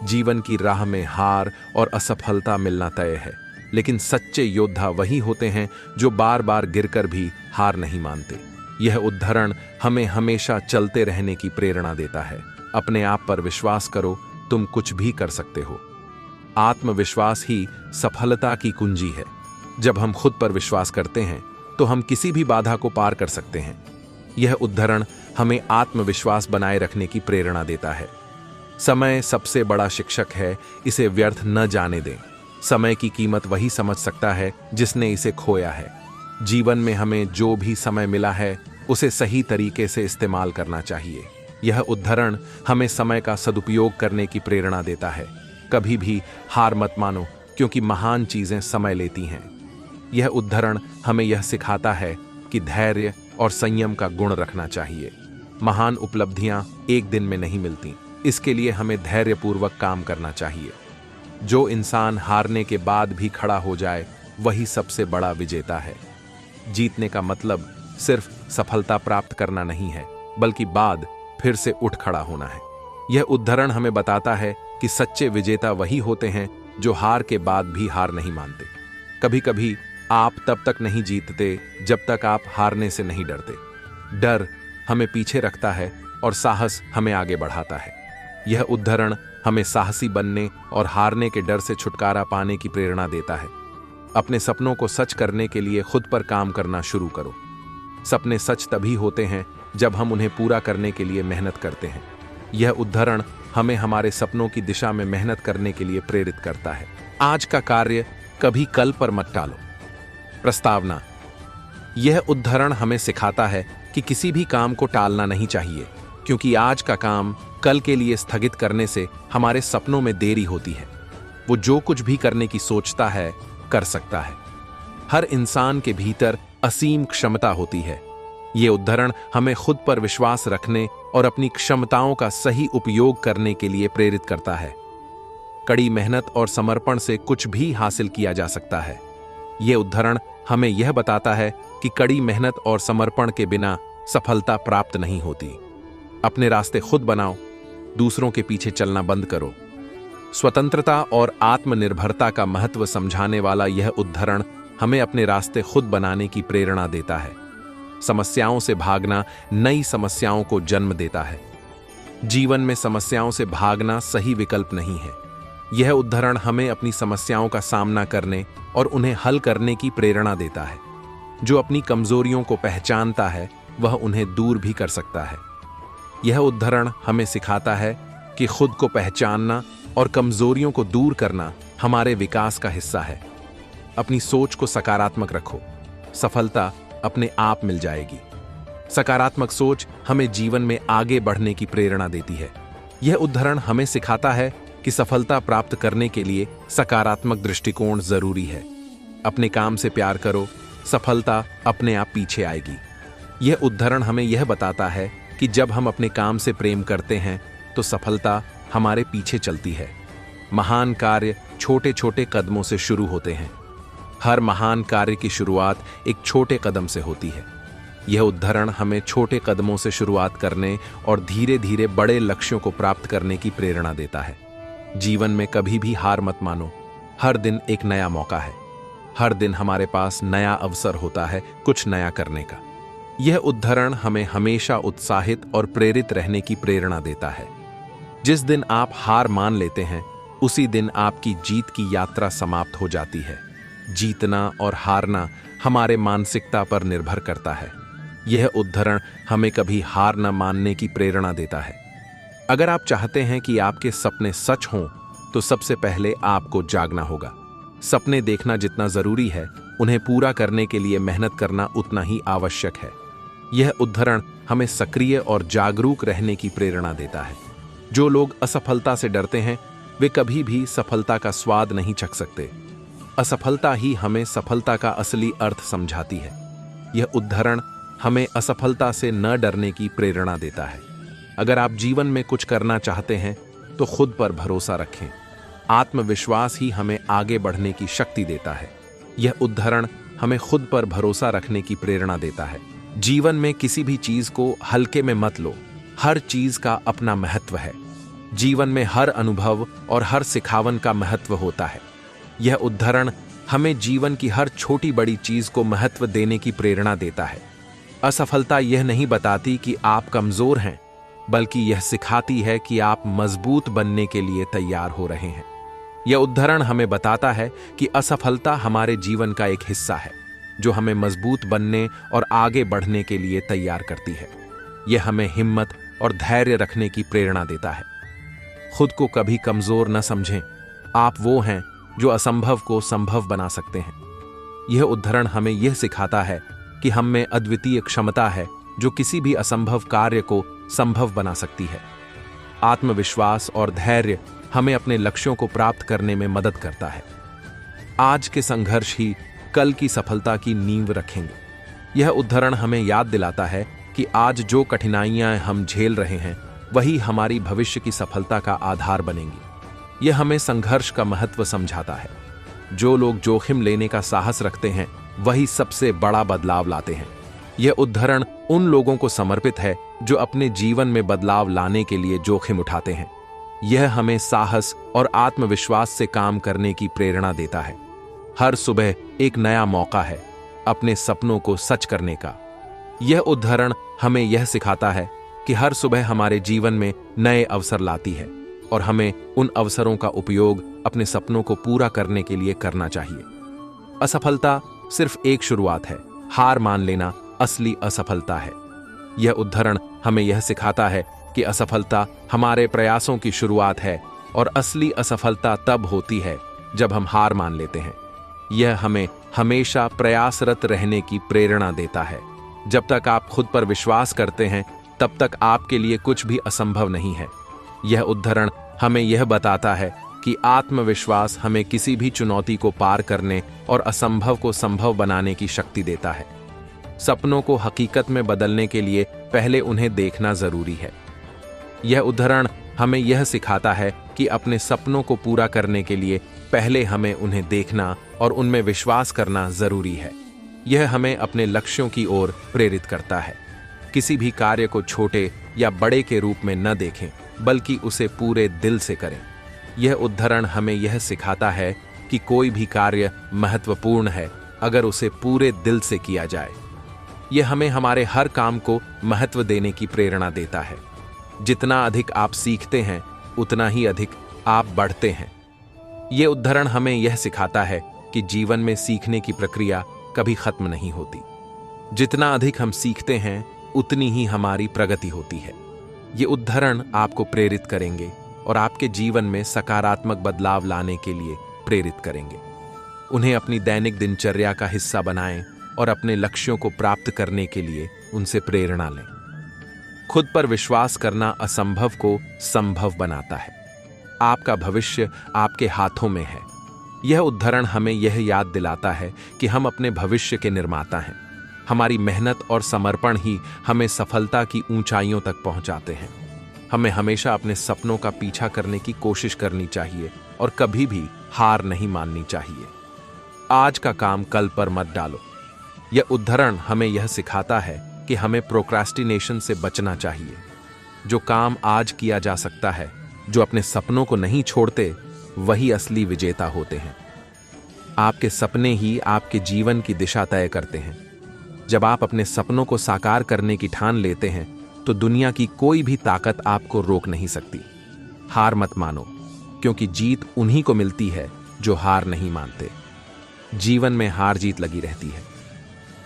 जीवन की राह में हार और असफलता मिलना तय है, लेकिन सच्चे योद्धा वही होते हैं जो बार बार गिरकर भी हार नहीं मानते। यह उद्धरण हमें हमेशा चलते रहने की प्रेरणा देता है। अपने आप पर विश्वास करो, तुम कुछ भी कर सकते हो। आत्मविश्वास ही सफलता की कुंजी है। जब हम खुद पर विश्वास करते हैं तो हम किसी भी बाधा को पार कर सकते हैं। यह उद्धरण हमें आत्मविश्वास बनाए रखने की प्रेरणा देता है। समय सबसे बड़ा शिक्षक है, इसे व्यर्थ न जाने दें। समय की कीमत वही समझ सकता है जिसने इसे खोया है। जीवन में हमें जो भी समय मिला है उसे सही तरीके से इस्तेमाल करना चाहिए। यह उद्धरण हमें समय का सदुपयोग करने की प्रेरणा देता है। कभी भी हार मत मानो, क्योंकि महान चीजें समय लेती हैं। यह उद्धरण हमें यह सिखाता है कि धैर्य और संयम का गुण रखना चाहिए। महान उपलब्धियां एक दिन में नहीं मिलती, इसके लिए हमें धैर्यपूर्वक काम करना चाहिए। जो इंसान हारने के बाद भी खड़ा हो जाए वही सबसे बड़ा विजेता है। जीतने का मतलब सिर्फ सफलता प्राप्त करना नहीं है, बल्कि बाद फिर से उठ खड़ा होना है। यह उद्धरण हमें बताता है कि सच्चे विजेता वही होते हैं जो हार के बाद भी हार नहीं मानते। कभी कभी आप तब तक नहीं जीतते जब तक आप हारने से नहीं डरते। डर हमें पीछे रखता है और साहस हमें आगे बढ़ाता है। यह उद्धरण हमें साहसी बनने और हारने के डर से छुटकारा पाने की प्रेरणा देता है। अपने सपनों को सच करने के लिए खुद पर काम करना शुरू करो। सपने सच तभी होते हैं जब हम उन्हें पूरा करने के लिए मेहनत करते हैं। यह उद्धरण हमें हमारे सपनों की दिशा में मेहनत करने के लिए प्रेरित करता है। आज का कार्य कभी कल पर मत टालो। प्रस्तावना: यह उद्धरण हमें सिखाता है कि किसी भी काम को टालना नहीं चाहिए, क्योंकि आज का काम कल के लिए स्थगित करने से हमारे सपनों में देरी होती है। वो जो कुछ भी करने की सोचता है कर सकता है। हर इंसान के भीतर असीम क्षमता होती है। ये उद्धरण हमें खुद पर विश्वास रखने और अपनी क्षमताओं का सही उपयोग करने के लिए प्रेरित करता है। कड़ी मेहनत और समर्पण से कुछ भी हासिल किया जा सकता है। ये उद्धरण हमें यह बताता है कि कड़ी मेहनत और समर्पण के बिना सफलता प्राप्त नहीं होती। अपने रास्ते खुद बनाओ, दूसरों के पीछे चलना बंद करो। स्वतंत्रता और आत्मनिर्भरता का महत्व समझाने वाला यह उद्धरण हमें अपने रास्ते खुद बनाने की प्रेरणा देता है। समस्याओं से भागना नई समस्याओं को जन्म देता है। जीवन में समस्याओं से भागना सही विकल्प नहीं है। यह उद्धरण हमें अपनी समस्याओं का सामना करने और उन्हें हल करने की प्रेरणा देता है। जो अपनी कमजोरियों को पहचानता है वह उन्हें दूर भी कर सकता है। यह उद्धरण हमें सिखाता है कि खुद को पहचानना और कमजोरियों को दूर करना हमारे विकास का हिस्सा है। अपनी सोच को सकारात्मक रखो, सफलता अपने आप मिल जाएगी। सकारात्मक सोच हमें जीवन में आगे बढ़ने की प्रेरणा देती है। यह उद्धरण हमें सिखाता है कि सफलता प्राप्त करने के लिए सकारात्मक दृष्टिकोण जरूरी है। अपने काम से प्यार करो, सफलता अपने आप पीछे आएगी। यह उद्धरण हमें यह बताता है कि जब हम अपने काम से प्रेम करते हैं तो सफलता हमारे पीछे चलती है। महान कार्य छोटे छोटे कदमों से शुरू होते हैं। हर महान कार्य की शुरुआत एक छोटे कदम से होती है। यह उद्धरण हमें छोटे कदमों से शुरुआत करने और धीरे धीरे बड़े लक्ष्यों को प्राप्त करने की प्रेरणा देता है। जीवन में कभी भी हार मत मानो। हर दिन एक नया मौका है। हर दिन हमारे पास नया अवसर होता है कुछ नया करने का। यह उद्धरण हमें हमेशा उत्साहित और प्रेरित रहने की प्रेरणा देता है। जिस दिन आप हार मान लेते हैं उसी दिन आपकी जीत की यात्रा समाप्त हो जाती है। जीतना और हारना हमारे मानसिकता पर निर्भर करता है। यह उद्धरण हमें कभी हार न मानने की प्रेरणा देता है। अगर आप चाहते हैं कि आपके सपने सच हों तो सबसे पहले आपको जागना होगा। सपने देखना जितना जरूरी है, उन्हें पूरा करने के लिए मेहनत करना उतना ही आवश्यक है। यह उद्धरण हमें सक्रिय और जागरूक रहने की प्रेरणा देता है। जो लोग असफलता से डरते हैं वे कभी भी सफलता का स्वाद नहीं चख सकते। असफलता ही हमें सफलता का असली अर्थ समझाती है। यह उद्धरण हमें असफलता से न डरने की प्रेरणा देता है। अगर आप जीवन में कुछ करना चाहते हैं तो खुद पर भरोसा रखें। आत्मविश्वास ही हमें आगे बढ़ने की शक्ति देता है। यह उद्धरण हमें खुद पर भरोसा रखने की प्रेरणा देता है। जीवन में किसी भी चीज को हल्के में मत लो, हर चीज का अपना महत्व है। जीवन में हर अनुभव और हर सिखावन का महत्व होता है। यह उद्धरण हमें जीवन की हर छोटी बड़ी चीज को महत्व देने की प्रेरणा देता है। असफलता यह नहीं बताती कि आप कमजोर हैं, बल्कि यह सिखाती है कि आप मजबूत बनने के लिए तैयार हो रहे हैं। यह उद्धरण हमें बताता है कि असफलता हमारे जीवन का एक हिस्सा है, जो हमें मजबूत बनने और आगे बढ़ने के लिए तैयार करती है। यह हमें हिम्मत और धैर्य रखने की प्रेरणा देता है। खुद को कभी कमजोर न समझें, आप वो हैं जो असंभव को संभव बना सकते हैं। यह उद्धरण हमें यह सिखाता है कि हम में अद्वितीय क्षमता है जो किसी भी असंभव कार्य को संभव बना सकती है। आत्मविश्वास और धैर्य हमें अपने लक्ष्यों को प्राप्त करने में मदद करता है। आज के संघर्ष ही कल की सफलता की नींव रखेंगे। यह उद्धरण हमें याद दिलाता है कि आज जो कठिनाइयां हम झेल रहे हैं, वही हमारी भविष्य की सफलता का आधार बनेंगी। यह हमें संघर्ष का महत्व समझाता है। जो लोग जोखिम लेने का साहस रखते हैं, वही सबसे बड़ा बदलाव लाते हैं। यह उद्धरण उन लोगों को समर्पित है जो अपने जीवन में बदलाव लाने के लिए जोखिम उठाते हैं। यह हमें साहस और आत्मविश्वास से काम करने की प्रेरणा देता है। हर सुबह एक नया मौका है अपने सपनों को सच करने का। यह उद्धरण हमें यह सिखाता है कि हर सुबह हमारे जीवन में नए अवसर लाती है और हमें उन अवसरों का उपयोग अपने सपनों को पूरा करने के लिए करना चाहिए। असफलता सिर्फ एक शुरुआत है, हार मान लेना असली असफलता है। यह उद्धरण हमें यह सिखाता है कि असफलता हमारे प्रयासों की शुरुआत है और असली असफलता तब होती है जब हम हार मान लेते हैं। यह हमें हमेशा प्रयासरत रहने की प्रेरणा देता है। जब तक आप खुद पर विश्वास करते हैं, तब तक आपके लिए कुछ भी असंभव नहीं है। यह उद्धरण हमें यह बताता है कि आत्मविश्वास हमें किसी भी चुनौती को पार करने और असंभव को संभव बनाने की शक्ति देता है। सपनों को हकीकत में बदलने के लिए पहले उन्हें देखना जरूरी है। यह उद्धरण हमें यह सिखाता है कि अपने सपनों को पूरा करने के लिए पहले हमें उन्हें देखना और उनमें विश्वास करना जरूरी है। यह हमें अपने लक्ष्यों की ओर प्रेरित करता है। किसी भी कार्य को छोटे या बड़े के रूप में न देखें, बल्कि उसे पूरे दिल से करें। यह उद्धरण हमें यह सिखाता है कि कोई भी कार्य महत्वपूर्ण है अगर उसे पूरे दिल से किया जाए। यह हमें हमारे हर काम को महत्व देने की प्रेरणा देता है। जितना अधिक आप सीखते हैं, उतना ही अधिक आप बढ़ते हैं। यह उद्धरण हमें यह सिखाता है कि जीवन में सीखने की प्रक्रिया कभी खत्म नहीं होती। जितना अधिक हम सीखते हैं, उतनी ही हमारी प्रगति होती है। ये उद्धरण आपको प्रेरित करेंगे और आपके जीवन में सकारात्मक बदलाव लाने के लिए प्रेरित करेंगे। उन्हें अपनी दैनिक दिनचर्या का हिस्सा बनाएं और अपने लक्ष्यों को प्राप्त करने के लिए उनसे प्रेरणा लें। खुद पर विश्वास करना असंभव को संभव बनाता है। आपका भविष्य आपके हाथों में है। यह उद्धरण हमें यह याद दिलाता है कि हम अपने भविष्य के निर्माता हैं। हमारी मेहनत और समर्पण ही हमें सफलता की ऊंचाइयों तक पहुंचाते हैं। हमें हमेशा अपने सपनों का पीछा करने की कोशिश करनी चाहिए और कभी भी हार नहीं माननी चाहिए। आज का काम कल पर मत डालो। यह उद्धरण हमें यह सिखाता है कि हमें प्रोक्रास्टिनेशन से बचना चाहिए। जो काम आज किया जा सकता है, जो अपने सपनों को नहीं छोड़ते, वही असली विजेता होते हैं। आपके सपने ही आपके जीवन की दिशा तय करते हैं। जब आप अपने सपनों को साकार करने की ठान लेते हैं, तो दुनिया की कोई भी ताकत आपको रोक नहीं सकती। हार मत मानो, क्योंकि जीत उन्हीं को मिलती है जो हार नहीं मानते। जीवन में हार जीत लगी रहती है।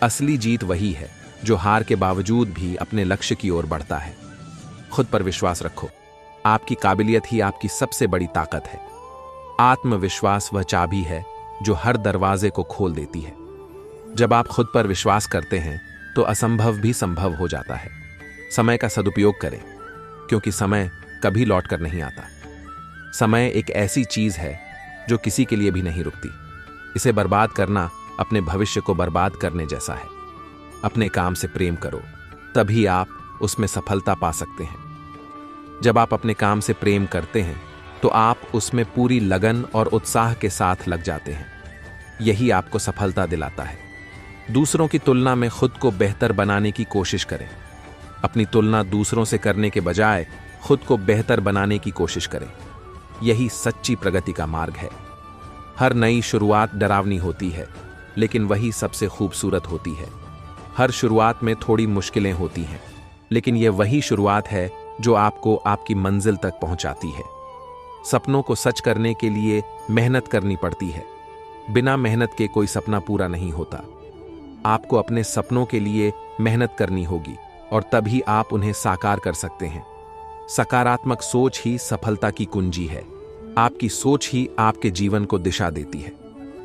असली जीत वही है जो हार के बावजूद भी अपने लक्ष्य की ओर बढ़ता है। खुद पर विश्वास रखो। आपकी काबिलियत ही आपकी सबसे बड़ी ताकत है। आत्मविश्वास वह चाबी है जो हर दरवाजे को खोल देती है। जब आप खुद पर विश्वास करते हैं, तो असंभव भी संभव हो जाता है। समय का सदुपयोग करें, क्योंकि समय कभी लौट कर नहीं आता। समय एक ऐसी चीज है जो किसी के लिए भी नहीं रुकती। इसे बर्बाद करना अपने भविष्य को बर्बाद करने जैसा है। अपने काम से प्रेम करो, तभी आप उसमें सफलता पा सकते हैं। जब आप अपने काम से प्रेम करते हैं, तो आप उसमें पूरी लगन और उत्साह के साथ लग जाते हैं। यही आपको सफलता दिलाता है। दूसरों की तुलना में खुद को बेहतर बनाने की कोशिश करें। अपनी तुलना दूसरों से करने के बजाय खुद को बेहतर बनाने की कोशिश करें। यही सच्ची प्रगति का मार्ग है। हर नई शुरुआत डरावनी होती है, लेकिन वही सबसे खूबसूरत होती है। हर शुरुआत में थोड़ी मुश्किलें होती हैं, लेकिन यह वही शुरुआत है जो आपको आपकी मंजिल तक पहुंचाती है। सपनों को सच करने के लिए मेहनत करनी पड़ती है। बिना मेहनत के कोई सपना पूरा नहीं होता। आपको अपने सपनों के लिए मेहनत करनी होगी और तभी आप उन्हें साकार कर सकते हैं। सकारात्मक सोच ही सफलता की कुंजी है। आपकी सोच ही आपके जीवन को दिशा देती है।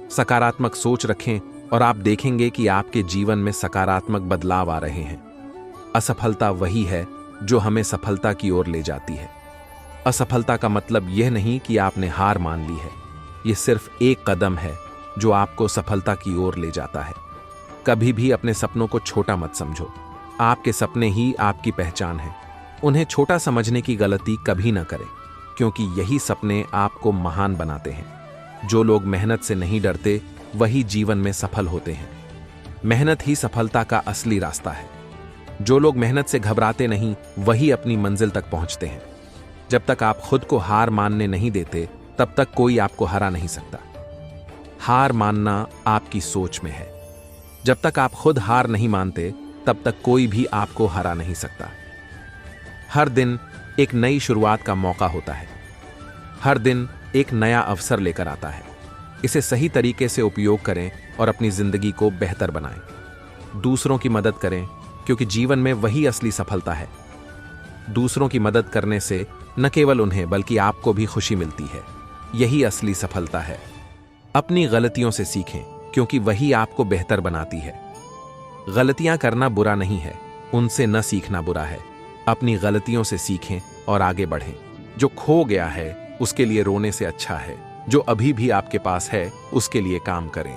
सकारात्मक सोच रखें और आप देखेंगे कि आपके जीवन में सकारात्मक बदलाव आ रहे हैं। असफलता वही है जो हमें सफलता की ओर ले जाती है। असफलता का मतलब यह नहीं कि आपने हार मान ली है। यह सिर्फ एक कदम है जो आपको सफलता की ओर ले जाता है। कभी भी अपने सपनों को छोटा मत समझो। आपके सपने ही आपकी पहचान है। उन्हें छोटा समझने की गलती कभी न करें, क्योंकि यही सपने आपको महान बनाते हैं। जो लोग मेहनत से नहीं डरते वही जीवन में सफल होते हैं। मेहनत ही सफलता का असली रास्ता है। जो लोग मेहनत से घबराते नहीं वही अपनी मंजिल तक पहुंचते हैं। जब तक आप खुद को हार मानने नहीं देते, तब तक कोई आपको हरा नहीं सकता। हार मानना आपकी सोच में है। जब तक आप खुद हार नहीं मानते, तब तक कोई भी आपको हरा नहीं सकता। हर दिन एक नई शुरुआत का मौका होता है। हर दिन एक नया अवसर लेकर आता है। इसे सही तरीके से उपयोग करें और अपनी जिंदगी को बेहतर बनाएं। दूसरों की मदद करें, क्योंकि जीवन में वही असली सफलता है। दूसरों की मदद करने से न केवल उन्हें बल्कि आपको भी खुशी मिलती है। यही असली सफलता है। अपनी गलतियों से सीखें, क्योंकि वही आपको बेहतर बनाती है। गलतियां करना बुरा नहीं है, उनसे न सीखना बुरा है। अपनी गलतियों से सीखें और आगे बढ़ें। जो खो गया है उसके लिए रोने से अच्छा है जो अभी भी आपके पास है उसके लिए काम करें।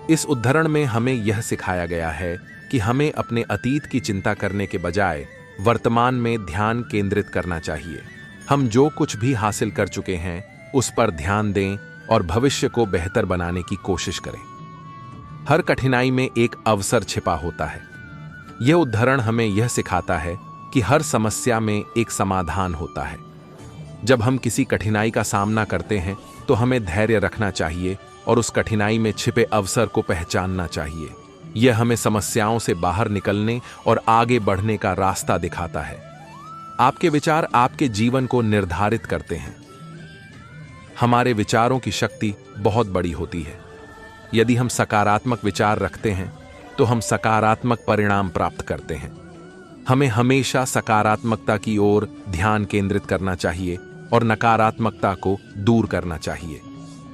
इस उद्धरण में हमें यह सिखाया गया है कि हमें अपने अतीत की चिंता करने के बजाय वर्तमान में ध्यान केंद्रित करना चाहिए। हम जो कुछ भी हासिल कर चुके हैं उस पर ध्यान दें और भविष्य को बेहतर बनाने की कोशिश करें। हर कठिनाई में एक अवसर छिपा होता है। यह उद्धरण हमें यह सिखाता है कि हर समस्या में एक समाधान होता है। जब हम किसी कठिनाई का सामना करते हैं तो हमें धैर्य रखना चाहिए और उस कठिनाई में छिपे अवसर को पहचानना चाहिए। यह हमें समस्याओं से बाहर निकलने और आगे बढ़ने का रास्ता दिखाता है। आपके विचार आपके जीवन को निर्धारित करते हैं। हमारे विचारों की शक्ति बहुत बड़ी होती है। यदि हम सकारात्मक विचार रखते हैं तो हम सकारात्मक परिणाम प्राप्त करते हैं। हमें हमेशा सकारात्मकता की ओर ध्यान केंद्रित करना चाहिए और नकारात्मकता को दूर करना चाहिए।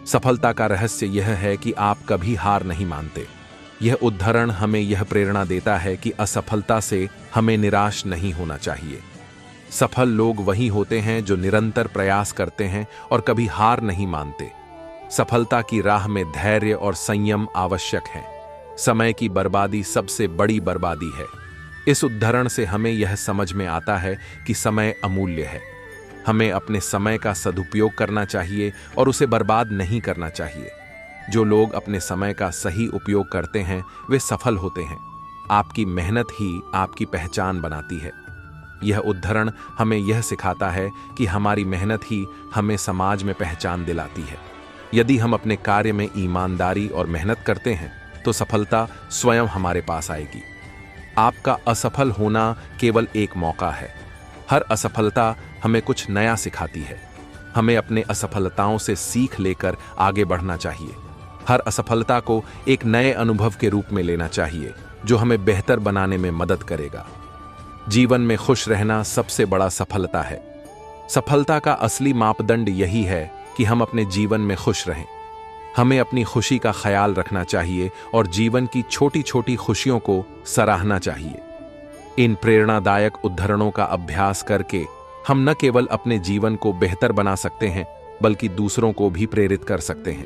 सफलता का रहस्य यह है कि आप कभी हार नहीं मानते। यह उद्धरण हमें यह प्रेरणा देता है कि असफलता से हमें निराश नहीं होना चाहिए। सफल लोग वही होते हैं जो निरंतर प्रयास करते हैं और कभी हार नहीं मानते। सफलता की राह में धैर्य और संयम आवश्यक है। समय की बर्बादी सबसे बड़ी बर्बादी है। इस उद्धरण से हमें यह समझ में आता है कि समय अमूल्य है। हमें अपने समय का सदुपयोग करना चाहिए और उसे बर्बाद नहीं करना चाहिए। जो लोग अपने समय का सही उपयोग करते हैं वे सफल होते हैं। आपकी मेहनत ही आपकी पहचान बनाती है। यह उद्धरण हमें यह सिखाता है कि हमारी मेहनत ही हमें समाज में पहचान दिलाती है। यदि हम अपने कार्य में ईमानदारी और मेहनत करते हैं तो सफलता स्वयं हमारे पास आएगी। आपका असफल होना केवल एक मौका है। हर असफलता हमें कुछ नया सिखाती है। हमें अपने असफलताओं से सीख लेकर आगे बढ़ना चाहिए। हर असफलता को एक नए अनुभव के रूप में लेना चाहिए जो हमें बेहतर बनाने में मदद करेगा। जीवन में खुश रहना सबसे बड़ा सफलता है। सफलता का असली मापदंड यही है कि हम अपने जीवन में खुश रहें। हमें अपनी खुशी का ख्याल रखना चाहिए और जीवन की छोटी छोटी खुशियों को सराहना चाहिए। इन प्रेरणादायक उद्धरणों का अभ्यास करके हम न केवल अपने जीवन को बेहतर बना सकते हैं बल्कि दूसरों को भी प्रेरित कर सकते हैं।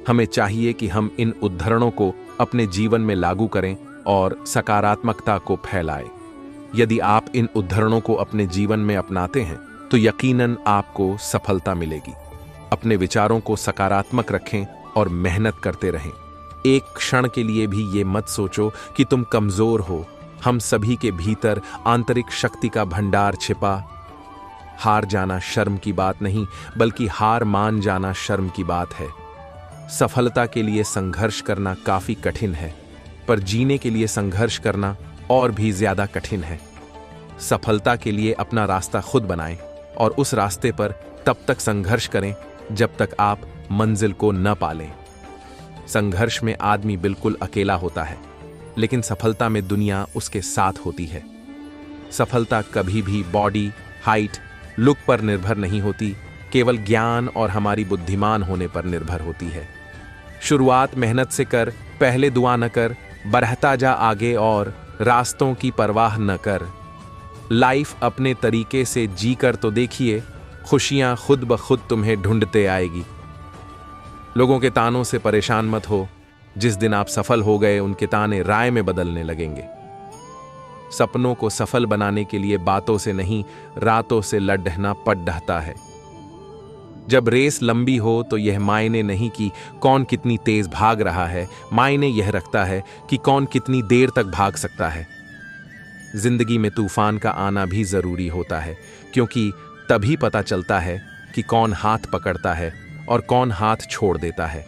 हमें चाहिए कि हम इन उद्धरणों को अपने जीवन में लागू करें और सकारात्मकता को फैलाएं। यदि आप इन उद्धरणों को अपने जीवन में अपनाते हैं तो यकीनन आपको सफलता मिलेगी। अपने विचारों को सकारात्मक रखें और मेहनत करते रहें। एक क्षण के लिए भी ये मत सोचो कि तुम कमजोर हो। हम सभी के भीतर आंतरिक शक्ति का भंडार छिपा। हार जाना शर्म की बात नहीं, बल्कि हार मान जाना शर्म की बात है। सफलता के लिए संघर्ष करना काफी कठिन है, पर जीने के लिए संघर्ष करना और भी ज्यादा कठिन है। सफलता के लिए अपना रास्ता खुद बनाएं और उस रास्ते पर तब तक संघर्ष करें जब तक आप मंजिल को न पालें। संघर्ष में आदमी बिल्कुल अकेला होता है, लेकिन सफलता में दुनिया उसके साथ होती है। सफलता कभी भी बॉडी, हाइट, लुक पर निर्भर नहीं होती, केवल ज्ञान और हमारी बुद्धिमान होने पर निर्भर होती है। शुरुआत मेहनत से कर, पहले दुआ न कर, बढ़ता जा आगे और रास्तों की परवाह न कर। लाइफ अपने तरीके से जी कर तो देखिए, खुशियां खुद ब खुद तुम्हें ढूंढते आएगी। लोगों के तानों से परेशान मत हो। जिस दिन आप सफल हो गए, उनके ताने राय में बदलने लगेंगे। सपनों को सफल बनाने के लिए बातों से नहीं, रातों से लड़ना पड़ता है। जब रेस लंबी हो तो यह मायने नहीं कि कौन कितनी तेज भाग रहा है, मायने यह रखता है कि कौन कितनी देर तक भाग सकता है। जिंदगी में तूफान का आना भी जरूरी होता है, क्योंकि तभी पता चलता है कि कौन हाथ पकड़ता है और कौन हाथ छोड़ देता है।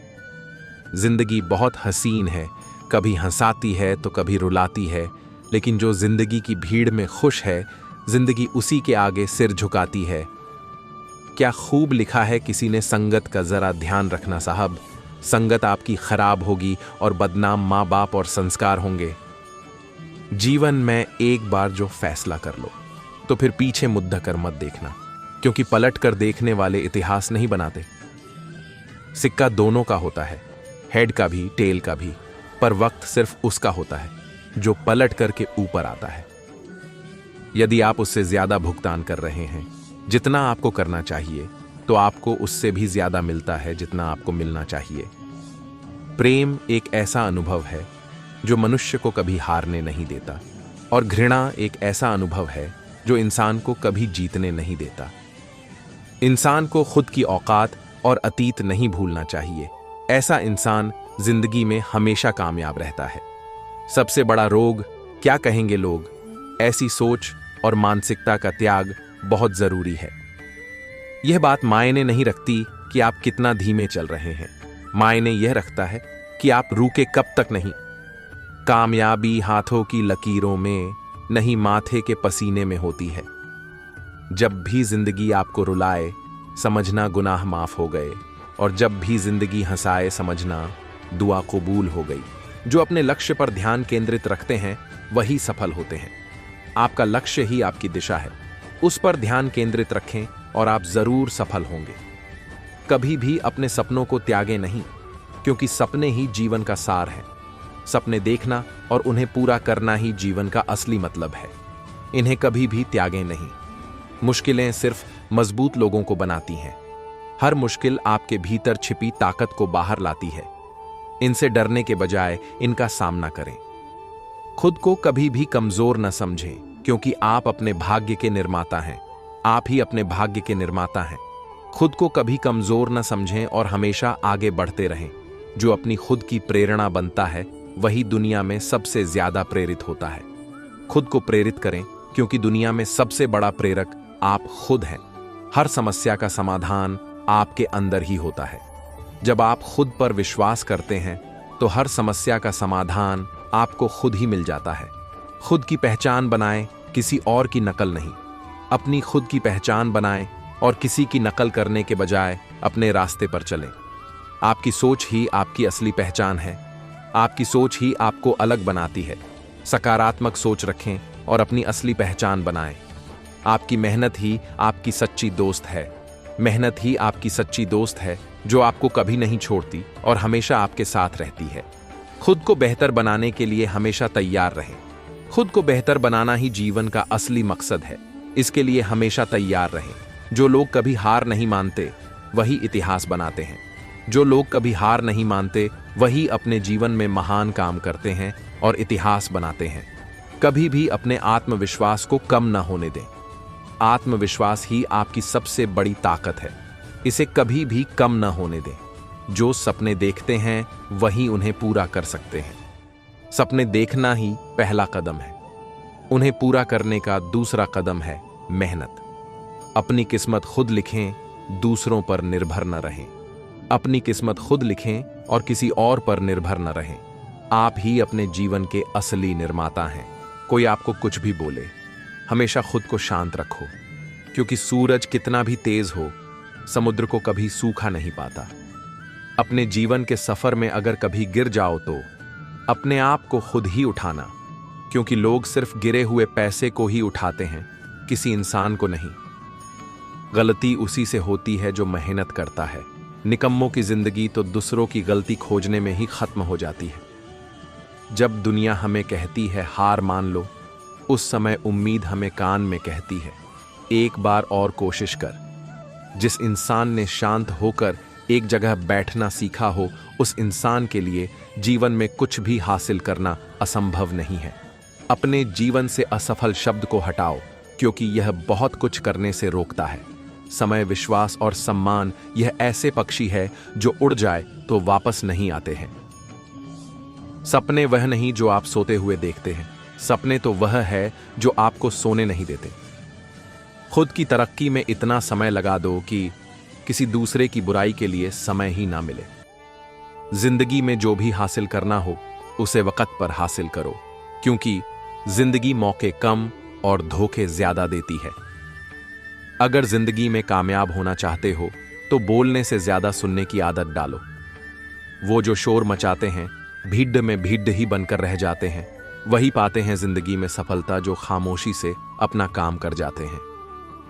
जिंदगी बहुत हसीन है, कभी हंसाती है तो कभी रुलाती है, लेकिन जो जिंदगी की भीड़ में खुश है, जिंदगी उसी के आगे सिर झुकाती है। क्या खूब लिखा है किसी ने संगत का जरा ध्यान रखना साहब। संगत आपकी खराब होगी और बदनाम माँ बाप और संस्कार होंगे। जीवन में एक बार जो फैसला कर लो तो फिर पीछे मुद्दा कर मत देखना, क्योंकि पलट कर देखने वाले इतिहास नहीं बनाते। सिक्का दोनों का होता है, हेड का भी, टेल का भी, पर वक्त सिर्फ उसका होता है जो पलट करके ऊपर आता है। यदि आप उससे ज्यादा भुगतान कर रहे हैं जितना आपको करना चाहिए, तो आपको उससे भी ज्यादा मिलता है जितना आपको मिलना चाहिए। प्रेम एक ऐसा अनुभव है जो मनुष्य को कभी हारने नहीं देता, और घृणा एक ऐसा अनुभव है जो इंसान को कभी जीतने नहीं देता। इंसान को खुद की औकात और अतीत नहीं भूलना चाहिए। ऐसा इंसान जिंदगी में हमेशा कामयाब रहता है। सबसे बड़ा रोग क्या कहेंगे लोग, ऐसी सोच और मानसिकता का त्याग बहुत जरूरी है। यह बात मायने नहीं रखती कि आप कितना धीमे चल रहे हैं, मायने यह रखता है कि आप रुके कब तक नहीं। कामयाबी हाथों की लकीरों में नहीं, माथे के पसीने में होती है। जब भी जिंदगी आपको रुलाए, समझना गुनाह माफ हो गए, और जब भी जिंदगी हंसाए, समझना दुआ कबूल हो गई। जो अपने लक्ष्य पर ध्यान केंद्रित रखते हैं वही सफल होते हैं। आपका लक्ष्य ही आपकी दिशा है, उस पर ध्यान केंद्रित रखें और आप जरूर सफल होंगे। कभी भी अपने सपनों को त्यागें नहीं, क्योंकि सपने ही जीवन का सार है। सपने देखना और उन्हें पूरा करना ही जीवन का असली मतलब है। इन्हें कभी भी त्यागें नहीं। मुश्किलें सिर्फ मजबूत लोगों को बनाती हैं। हर मुश्किल आपके भीतर छिपी ताकत को बाहर लाती है। इनसे डरने के बजाय इनका सामना करें। खुद को कभी भी कमजोर न समझें, क्योंकि आप अपने भाग्य के निर्माता हैं। आप ही अपने भाग्य के निर्माता हैं। खुद को कभी कमजोर न समझें और हमेशा आगे बढ़ते रहें। जो अपनी खुद की प्रेरणा बनता है वही दुनिया में सबसे ज्यादा प्रेरित होता है। खुद को प्रेरित करें, क्योंकि दुनिया में सबसे बड़ा प्रेरक आप खुद हैं। हर समस्या का समाधान आपके अंदर ही होता है। जब आप खुद पर विश्वास करते हैं तो हर समस्या का समाधान आपको खुद ही मिल जाता है। खुद की पहचान बनाएं, किसी और की नकल नहीं। अपनी खुद की पहचान बनाएं और किसी की नकल करने के बजाय अपने रास्ते पर चलें। आपकी सोच ही आपकी असली पहचान है। आपकी सोच ही आपको अलग बनाती है। सकारात्मक सोच रखें और अपनी असली पहचान बनाएं। आपकी मेहनत ही आपकी सच्ची दोस्त है। मेहनत ही आपकी सच्ची दोस्त है, जो आपको कभी नहीं छोड़ती और हमेशा आपके साथ रहती है। खुद को बेहतर बनाने के लिए हमेशा तैयार रहें। खुद को बेहतर बनाना ही जीवन का असली मकसद है। इसके लिए हमेशा तैयार रहें। जो लोग कभी हार नहीं मानते वही इतिहास बनाते हैं। जो लोग कभी हार नहीं मानते वही अपने जीवन में महान काम करते हैं और इतिहास बनाते हैं। कभी भी अपने आत्मविश्वास को कम न होने दें। आत्मविश्वास ही आपकी सबसे बड़ी ताकत है। इसे कभी भी कम न होने दें। जो सपने देखते हैं वही उन्हें पूरा कर सकते हैं। सपने देखना ही पहला कदम है, उन्हें पूरा करने का दूसरा कदम है मेहनत। अपनी किस्मत खुद लिखें, दूसरों पर निर्भर न रहें। अपनी किस्मत खुद लिखें और किसी और पर निर्भर न रहें। आप ही अपने जीवन के असली निर्माता हैं। कोई आपको कुछ भी बोले, हमेशा खुद को शांत रखो, क्योंकि सूरज कितना भी तेज हो, समुद्र को कभी सूखा नहीं पाता। अपने जीवन के सफर में अगर कभी गिर जाओ तो अपने आप को खुद ही उठाना, क्योंकि लोग सिर्फ गिरे हुए पैसे को ही उठाते हैं, किसी इंसान को नहीं। गलती उसी से होती है जो मेहनत करता है। निकम्मों की जिंदगी तो दूसरों की गलती खोजने में ही खत्म हो जाती है। जब दुनिया हमें कहती है हार मान लो, उस समय उम्मीद हमें कान में कहती है एक बार और कोशिश कर। जिस इंसान ने शांत होकर एक जगह बैठना सीखा हो, उस इंसान के लिए जीवन में कुछ भी हासिल करना असंभव नहीं है। अपने जीवन से असफल शब्द को हटाओ, क्योंकि यह बहुत कुछ करने से रोकता है। समय, विश्वास और सम्मान यह ऐसे पक्षी है जो उड़ जाए तो वापस नहीं आते हैं। सपने वह नहीं जो आप सोते हुए देखते हैं, सपने तो वह है जो आपको सोने नहीं देते। खुद की तरक्की में इतना समय लगा दो कि किसी दूसरे की बुराई के लिए समय ही ना मिले। जिंदगी में जो भी हासिल करना हो उसे वक्त पर हासिल करो, क्योंकि जिंदगी मौके कम और धोखे ज्यादा देती है। अगर जिंदगी में कामयाब होना चाहते हो तो बोलने से ज्यादा सुनने की आदत डालो। वो जो शोर मचाते हैं, भीड़ में भीड़ ही बनकर रह जाते हैं, वही पाते हैं जिंदगी में सफलता जो खामोशी से अपना काम कर जाते हैं।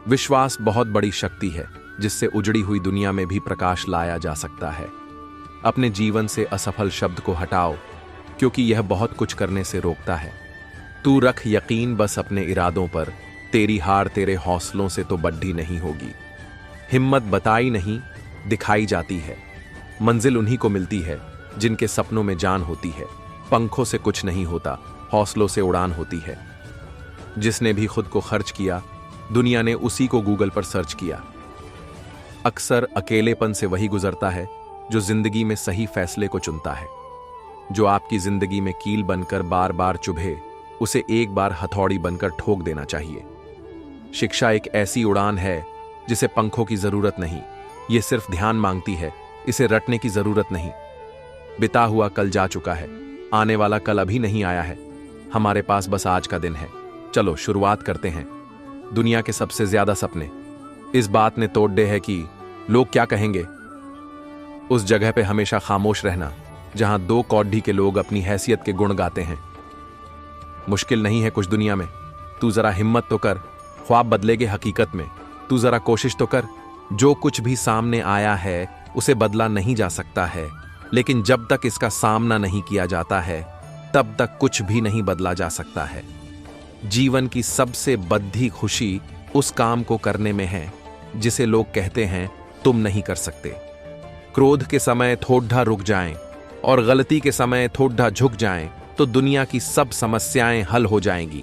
विश्वास बहुत बड़ी शक्ति है, जिससे उजड़ी हुई दुनिया में भी प्रकाश लाया जा सकता है। अपने जीवन से असफल शब्द को हटाओ, क्योंकि यह बहुत कुछ करने से रोकता है। तू रख यकीन बस अपने इरादों पर, तेरी हार तेरे हौसलों से तो बढ़ी नहीं होगी। हिम्मत बताई नहीं, दिखाई जाती है। मंजिल उन्हीं को मिलती है जिनके सपनों में जान होती है। पंखों से कुछ नहीं होता, हौसलों से उड़ान होती है। जिसने भी खुद को खर्च किया, दुनिया ने उसी को गूगल पर सर्च किया। अक्सर अकेलेपन से वही गुजरता है जो जिंदगी में सही फैसले को चुनता है। जो आपकी जिंदगी में कील बनकर बार बार चुभे, उसे एक बार हथौड़ी बनकर ठोक देना चाहिए। शिक्षा एक ऐसी उड़ान है जिसे पंखों की जरूरत नहीं, ये सिर्फ ध्यान मांगती है, इसे रटने की जरूरत नहीं। बिता हुआ कल जा चुका है, आने वाला कल अभी नहीं आया है। हमारे पास बस आज का दिन है। चलो शुरुआत करते हैं। दुनिया के सबसे ज्यादा सपने इस बात ने तोड़ दे है कि लोग क्या कहेंगे। उस जगह पे हमेशा खामोश रहना जहां दो कौड़ी के लोग अपनी हैसियत के गुण गाते हैं। मुश्किल नहीं है कुछ दुनिया में, तू जरा हिम्मत तो कर, ख्वाब बदलेगे हकीकत में। तू जरा कोशिश तो कर। जो कुछ भी सामने आया है उसे बदला नहीं जा सकता है, लेकिन जब तक इसका सामना नहीं किया जाता है तब तक कुछ भी नहीं बदला जा सकता है। जीवन की सबसे बद्धी खुशी उस काम को करने में है जिसे लोग कहते हैं तुम नहीं कर सकते। क्रोध के समय थोड़ा रुक जाएं और गलती के समय थोड़ा झुक जाएं तो दुनिया की सब समस्याएं हल हो जाएंगी।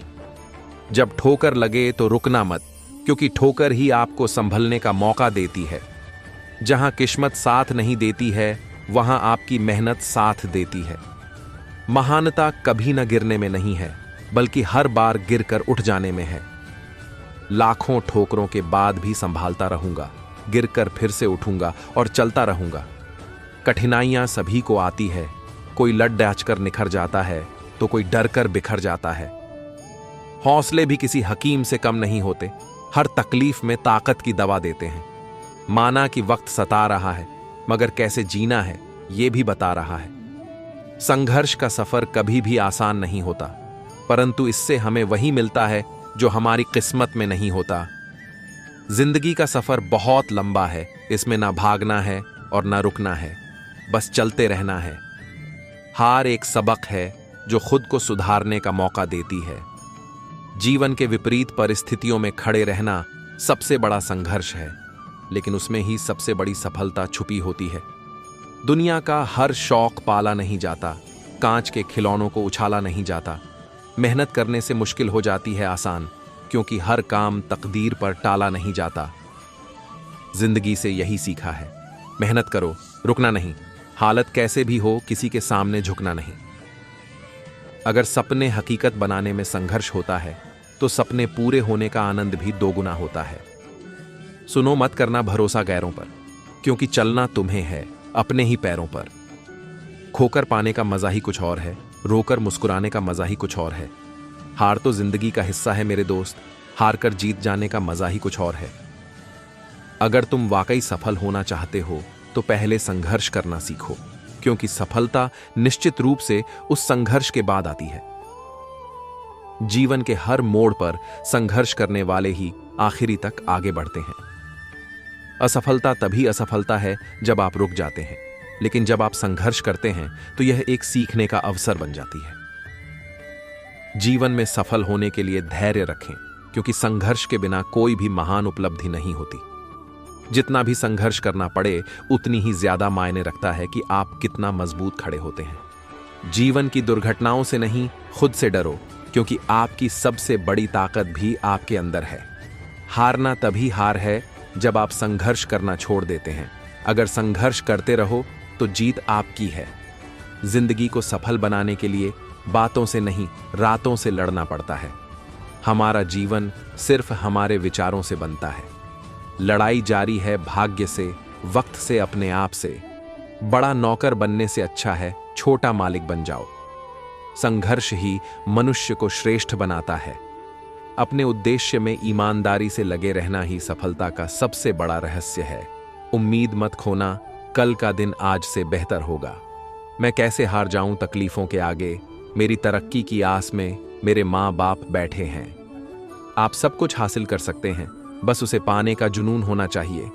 जब ठोकर लगे तो रुकना मत, क्योंकि ठोकर ही आपको संभलने का मौका देती है। जहां किस्मत साथ नहीं देती है वहां आपकी मेहनत साथ देती है। महानता कभी न गिरने में नहीं है, बल्कि हर बार गिरकर उठ जाने में है। लाखों ठोकरों के बाद भी संभालता रहूंगा, गिरकर फिर से उठूंगा और चलता रहूंगा। कठिनाइयां सभी को आती है, कोई लड़ डाच कर निखर जाता है तो कोई डर कर बिखर जाता है। हौसले भी किसी हकीम से कम नहीं होते, हर तकलीफ में ताकत की दवा देते हैं। माना कि वक्त सता रहा है, मगर कैसे जीना है यह भी बता रहा है। संघर्ष का सफर कभी भी आसान नहीं होता, परंतु इससे हमें वही मिलता है जो हमारी किस्मत में नहीं होता। जिंदगी का सफर बहुत लंबा है, इसमें ना भागना है और ना रुकना है, बस चलते रहना है। हार एक सबक है जो खुद को सुधारने का मौका देती है। जीवन के विपरीत परिस्थितियों में खड़े रहना सबसे बड़ा संघर्ष है, लेकिन उसमें ही सबसे बड़ी सफलता छुपी होती है। दुनिया का हर शौक पाला नहीं जाता, कांच के खिलौनों को उछाला नहीं जाता। मेहनत करने से मुश्किल हो जाती है आसान, क्योंकि हर काम तकदीर पर टाला नहीं जाता। जिंदगी से यही सीखा है, मेहनत करो, रुकना नहीं, हालत कैसे भी हो किसी के सामने झुकना नहीं। अगर सपने हकीकत बनाने में संघर्ष होता है तो सपने पूरे होने का आनंद भी दोगुना होता है। सुनो, मत करना भरोसा गैरों पर, क्योंकि चलना तुम्हें है अपने ही पैरों पर। खोकर पाने का मजा ही कुछ और है, रोकर मुस्कुराने का मजा ही कुछ और है। हार तो जिंदगी का हिस्सा है मेरे दोस्त, हार कर जीत जाने का मजा ही कुछ और है। अगर तुम वाकई सफल होना चाहते हो तो पहले संघर्ष करना सीखो, क्योंकि सफलता निश्चित रूप से उस संघर्ष के बाद आती है। जीवन के हर मोड़ पर संघर्ष करने वाले ही आखिरी तक आगे बढ़ते हैं। असफलता तभी असफलता है जब आप रुक जाते हैं, लेकिन जब आप संघर्ष करते हैं तो यह एक सीखने का अवसर बन जाती है। जीवन में सफल होने के लिए धैर्य रखें, क्योंकि संघर्ष के बिना कोई भी महान उपलब्धि नहीं होती। जितना भी संघर्ष करना पड़े उतनी ही ज्यादा मायने रखता है कि आप कितना मजबूत खड़े होते हैं। जीवन की दुर्घटनाओं से नहीं, खुद से डरो, क्योंकि आपकी सबसे बड़ी ताकत भी आपके अंदर है। हारना तभी हार है जब आप संघर्ष करना छोड़ देते हैं। अगर संघर्ष करते रहो तो जीत आपकी है। जिंदगी को सफल बनाने के लिए बातों से नहीं, रातों से लड़ना पड़ता है। हमारा जीवन सिर्फ हमारे विचारों से बनता है। लड़ाई जारी है भाग्य से, वक्त से, अपने आप से। बड़ा नौकर बनने से अच्छा है छोटा मालिक बन जाओ। संघर्ष ही मनुष्य को श्रेष्ठ बनाता है। अपने उद्देश्य में ईमानदारी से लगे रहना ही सफलता का सबसे बड़ा रहस्य है। उम्मीद मत खोना, कल का दिन आज से बेहतर होगा। मैं कैसे हार जाऊं तकलीफों के आगे, मेरी तरक्की की आस में मेरे माँ बाप बैठे हैं। आप सब कुछ हासिल कर सकते हैं, बस उसे पाने का जुनून होना चाहिए।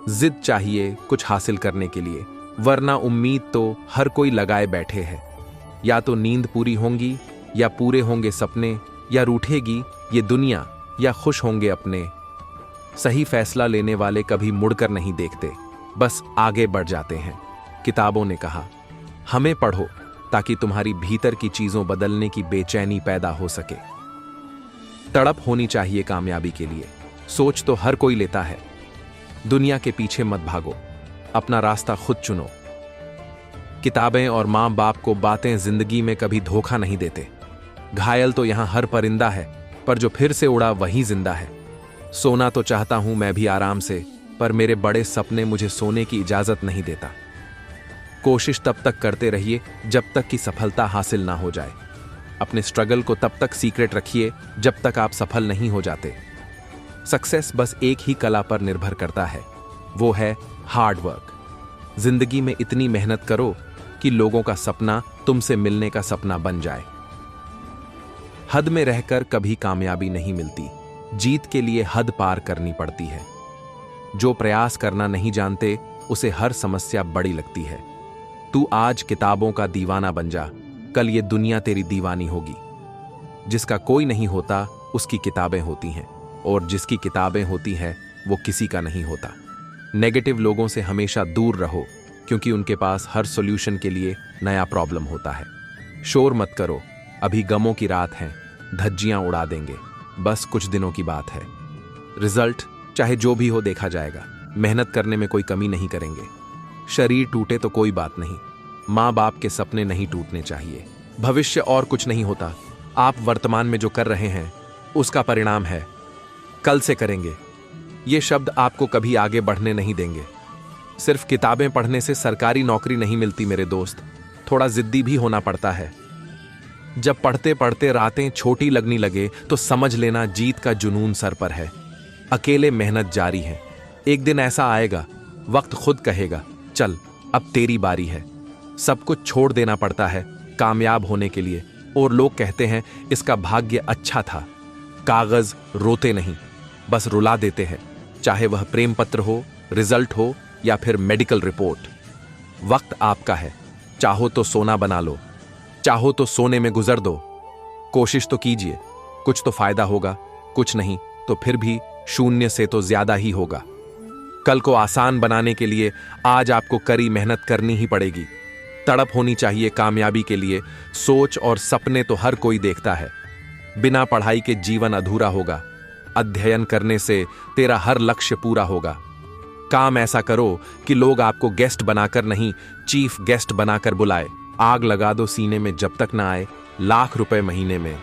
जिद चाहिए कुछ हासिल करने के लिए, वरना उम्मीद तो हर कोई लगाए बैठे है। या तो नींद पूरी होंगी, या पूरे होंगे सपने, या रूठेगी ये दुनिया, या खुश होंगे अपने। सही फैसला लेने वाले कभी मुड़कर नहीं देखते, बस आगे बढ़ जाते हैं। किताबों ने कहा, हमें पढ़ो ताकि तुम्हारी भीतर की चीजों बदलने की बेचैनी पैदा हो सके। तड़प होनी चाहिए कामयाबी के लिए। सोच तो हर कोई लेता है। दुनिया के पीछे मत भागो, अपना रास्ता खुद चुनो। किताबें और मां बाप को बातें जिंदगी में कभी धोखा नहीं देते। घायल तो यहां हर परिंदा है, पर जो फिर से उड़ा वही जिंदा है। सोना तो चाहता हूं मैं भी आराम से, पर मेरे बड़े सपने मुझे सोने की इजाजत नहीं देता। कोशिश तब तक करते रहिए जब तक कि सफलता हासिल ना हो जाए। अपने स्ट्रगल को तब तक सीक्रेट रखिए जब तक आप सफल नहीं हो जाते। सक्सेस बस एक ही कला पर निर्भर करता है, वो है हार्ड वर्क। जिंदगी में इतनी मेहनत करो कि लोगों का सपना तुमसे मिलने का सपना बन जाए। हद में रहकर कभी कामयाबी नहीं मिलती, जीत के लिए हद पार करनी पड़ती है। जो प्रयास करना नहीं जानते उसे हर समस्या बड़ी लगती है। तू आज किताबों का दीवाना बन जा, कल ये दुनिया तेरी दीवानी होगी। जिसका कोई नहीं होता उसकी किताबें होती हैं, और जिसकी किताबें होती हैं वो किसी का नहीं होता। नेगेटिव लोगों से हमेशा दूर रहो, क्योंकि उनके पास हर सॉल्यूशन के लिए नया प्रॉब्लम होता है। शोर मत करो, अभी गमों की रात है, धज्जियां उड़ा देंगे, बस कुछ दिनों की बात है। रिजल्ट चाहे जो भी हो देखा जाएगा, मेहनत करने में कोई कमी नहीं करेंगे। शरीर टूटे तो कोई बात नहीं, माँ बाप के सपने नहीं टूटने चाहिए। भविष्य और कुछ नहीं होता, आप वर्तमान में जो कर रहे हैं उसका परिणाम है। कल से करेंगे ये शब्द आपको कभी आगे बढ़ने नहीं देंगे। सिर्फ किताबें पढ़ने से सरकारी नौकरी नहीं मिलती मेरे दोस्त, थोड़ा जिद्दी भी होना पड़ता है। जब पढ़ते पढ़ते रातें छोटी लगने लगे तो समझ लेना जीत का जुनून सर पर है। अकेले मेहनत जारी है, एक दिन ऐसा आएगा वक्त खुद कहेगा, चल अब तेरी बारी है। सब कुछ छोड़ देना पड़ता है कामयाब होने के लिए, और लोग कहते हैं इसका भाग्य अच्छा था। कागज रोते नहीं, बस रुला देते हैं, चाहे वह प्रेम पत्र हो, रिजल्ट हो या फिर मेडिकल रिपोर्ट। वक्त आपका है, चाहो तो सोना बना लो, चाहो तो सोने में गुजर दो। कोशिश तो कीजिए, कुछ तो फायदा होगा, कुछ नहीं तो फिर भी शून्य से तो ज्यादा ही होगा। कल को आसान बनाने के लिए आज आपको कड़ी मेहनत करनी ही पड़ेगी। तड़प होनी चाहिए कामयाबी के लिए। सोच और सपने तो हर कोई देखता है, बिना पढ़ाई के जीवन अधूरा होगा। अध्ययन करने से तेरा हर लक्ष्य पूरा होगा। काम ऐसा करो कि लोग आपको गेस्ट बनाकर नहीं, चीफ गेस्ट बनाकर बुलाए। आग लगा दो सीने में जब तक ना आए लाख रुपए महीने में।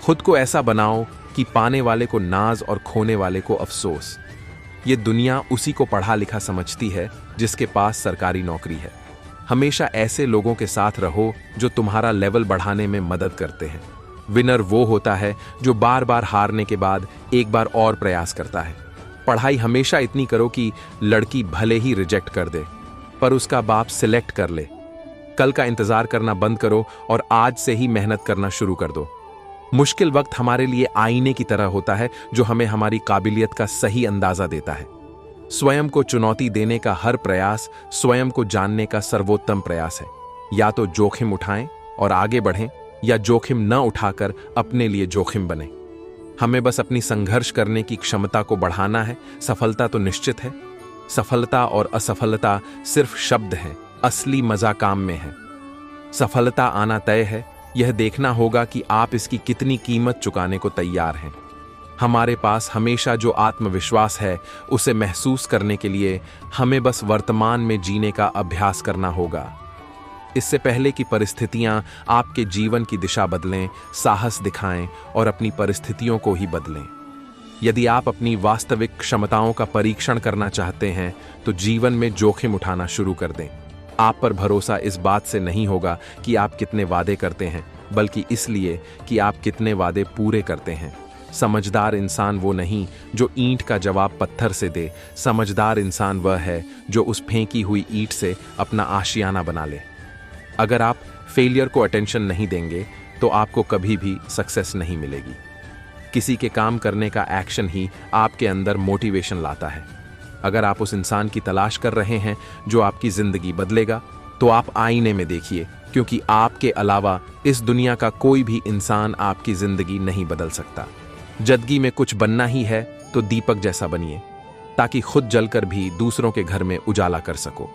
खुद को ऐसा बनाओ कि पाने वाले को नाज और खोने वाले को अफसोस। ये दुनिया उसी को पढ़ा लिखा समझती है जिसके पास सरकारी नौकरी है। हमेशा ऐसे लोगों के साथ रहो जो तुम्हारा लेवल बढ़ाने में मदद करते हैं। विनर वो होता है जो बार बार हारने के बाद एक बार और प्रयास करता है। पढ़ाई हमेशा इतनी करो कि लड़की भले ही रिजेक्ट कर दे पर उसका बाप सिलेक्ट कर ले। कल का इंतजार करना बंद करो और आज से ही मेहनत करना शुरू कर दो। मुश्किल वक्त हमारे लिए आईने की तरह होता है जो हमें हमारी काबिलियत का सही अंदाजा देता है। स्वयं को चुनौती देने का हर प्रयास स्वयं को जानने का सर्वोत्तम प्रयास है। या तो जोखिम उठाएं और आगे बढ़ें या जोखिम न उठाकर अपने लिए जोखिम बने। हमें बस अपनी संघर्ष करने की क्षमता को बढ़ाना है। सफलता तो निश्चित है। सफलता और असफलता सिर्फ शब्द हैं, असली मजा काम में है। सफलता आना तय है, यह देखना होगा कि आप इसकी कितनी कीमत चुकाने को तैयार हैं। हमारे पास हमेशा जो आत्मविश्वास है उसे महसूस करने के लिए हमें बस वर्तमान में जीने का अभ्यास करना होगा। इससे पहले कि परिस्थितियां आपके जीवन की दिशा बदलें, साहस दिखाएं और अपनी परिस्थितियों को ही बदलें। यदि आप अपनी वास्तविक क्षमताओं का परीक्षण करना चाहते हैं तो जीवन में जोखिम उठाना शुरू कर दें। आप पर भरोसा इस बात से नहीं होगा कि आप कितने वादे करते हैं, बल्कि इसलिए कि आप कितने वादे पूरे करते हैं। समझदार इंसान वो नहीं जो ईंट का जवाब पत्थर से दे। समझदार इंसान वह है जो उस फेंकी हुई ईंट से अपना आशियाना बना ले। अगर आप फेलियर को अटेंशन नहीं देंगे तो आपको कभी भी सक्सेस नहीं मिलेगी। किसी के काम करने का एक्शन ही आपके अंदर मोटिवेशन लाता है। अगर आप उस इंसान की तलाश कर रहे हैं जो आपकी जिंदगी बदलेगा तो आप आईने में देखिए, क्योंकि आपके अलावा इस दुनिया का कोई भी इंसान आपकी जिंदगी नहीं बदल सकता। जिंदगी में कुछ बनना ही है तो दीपक जैसा बनिए, ताकि खुद जलकर भी दूसरों के घर में उजाला कर सको।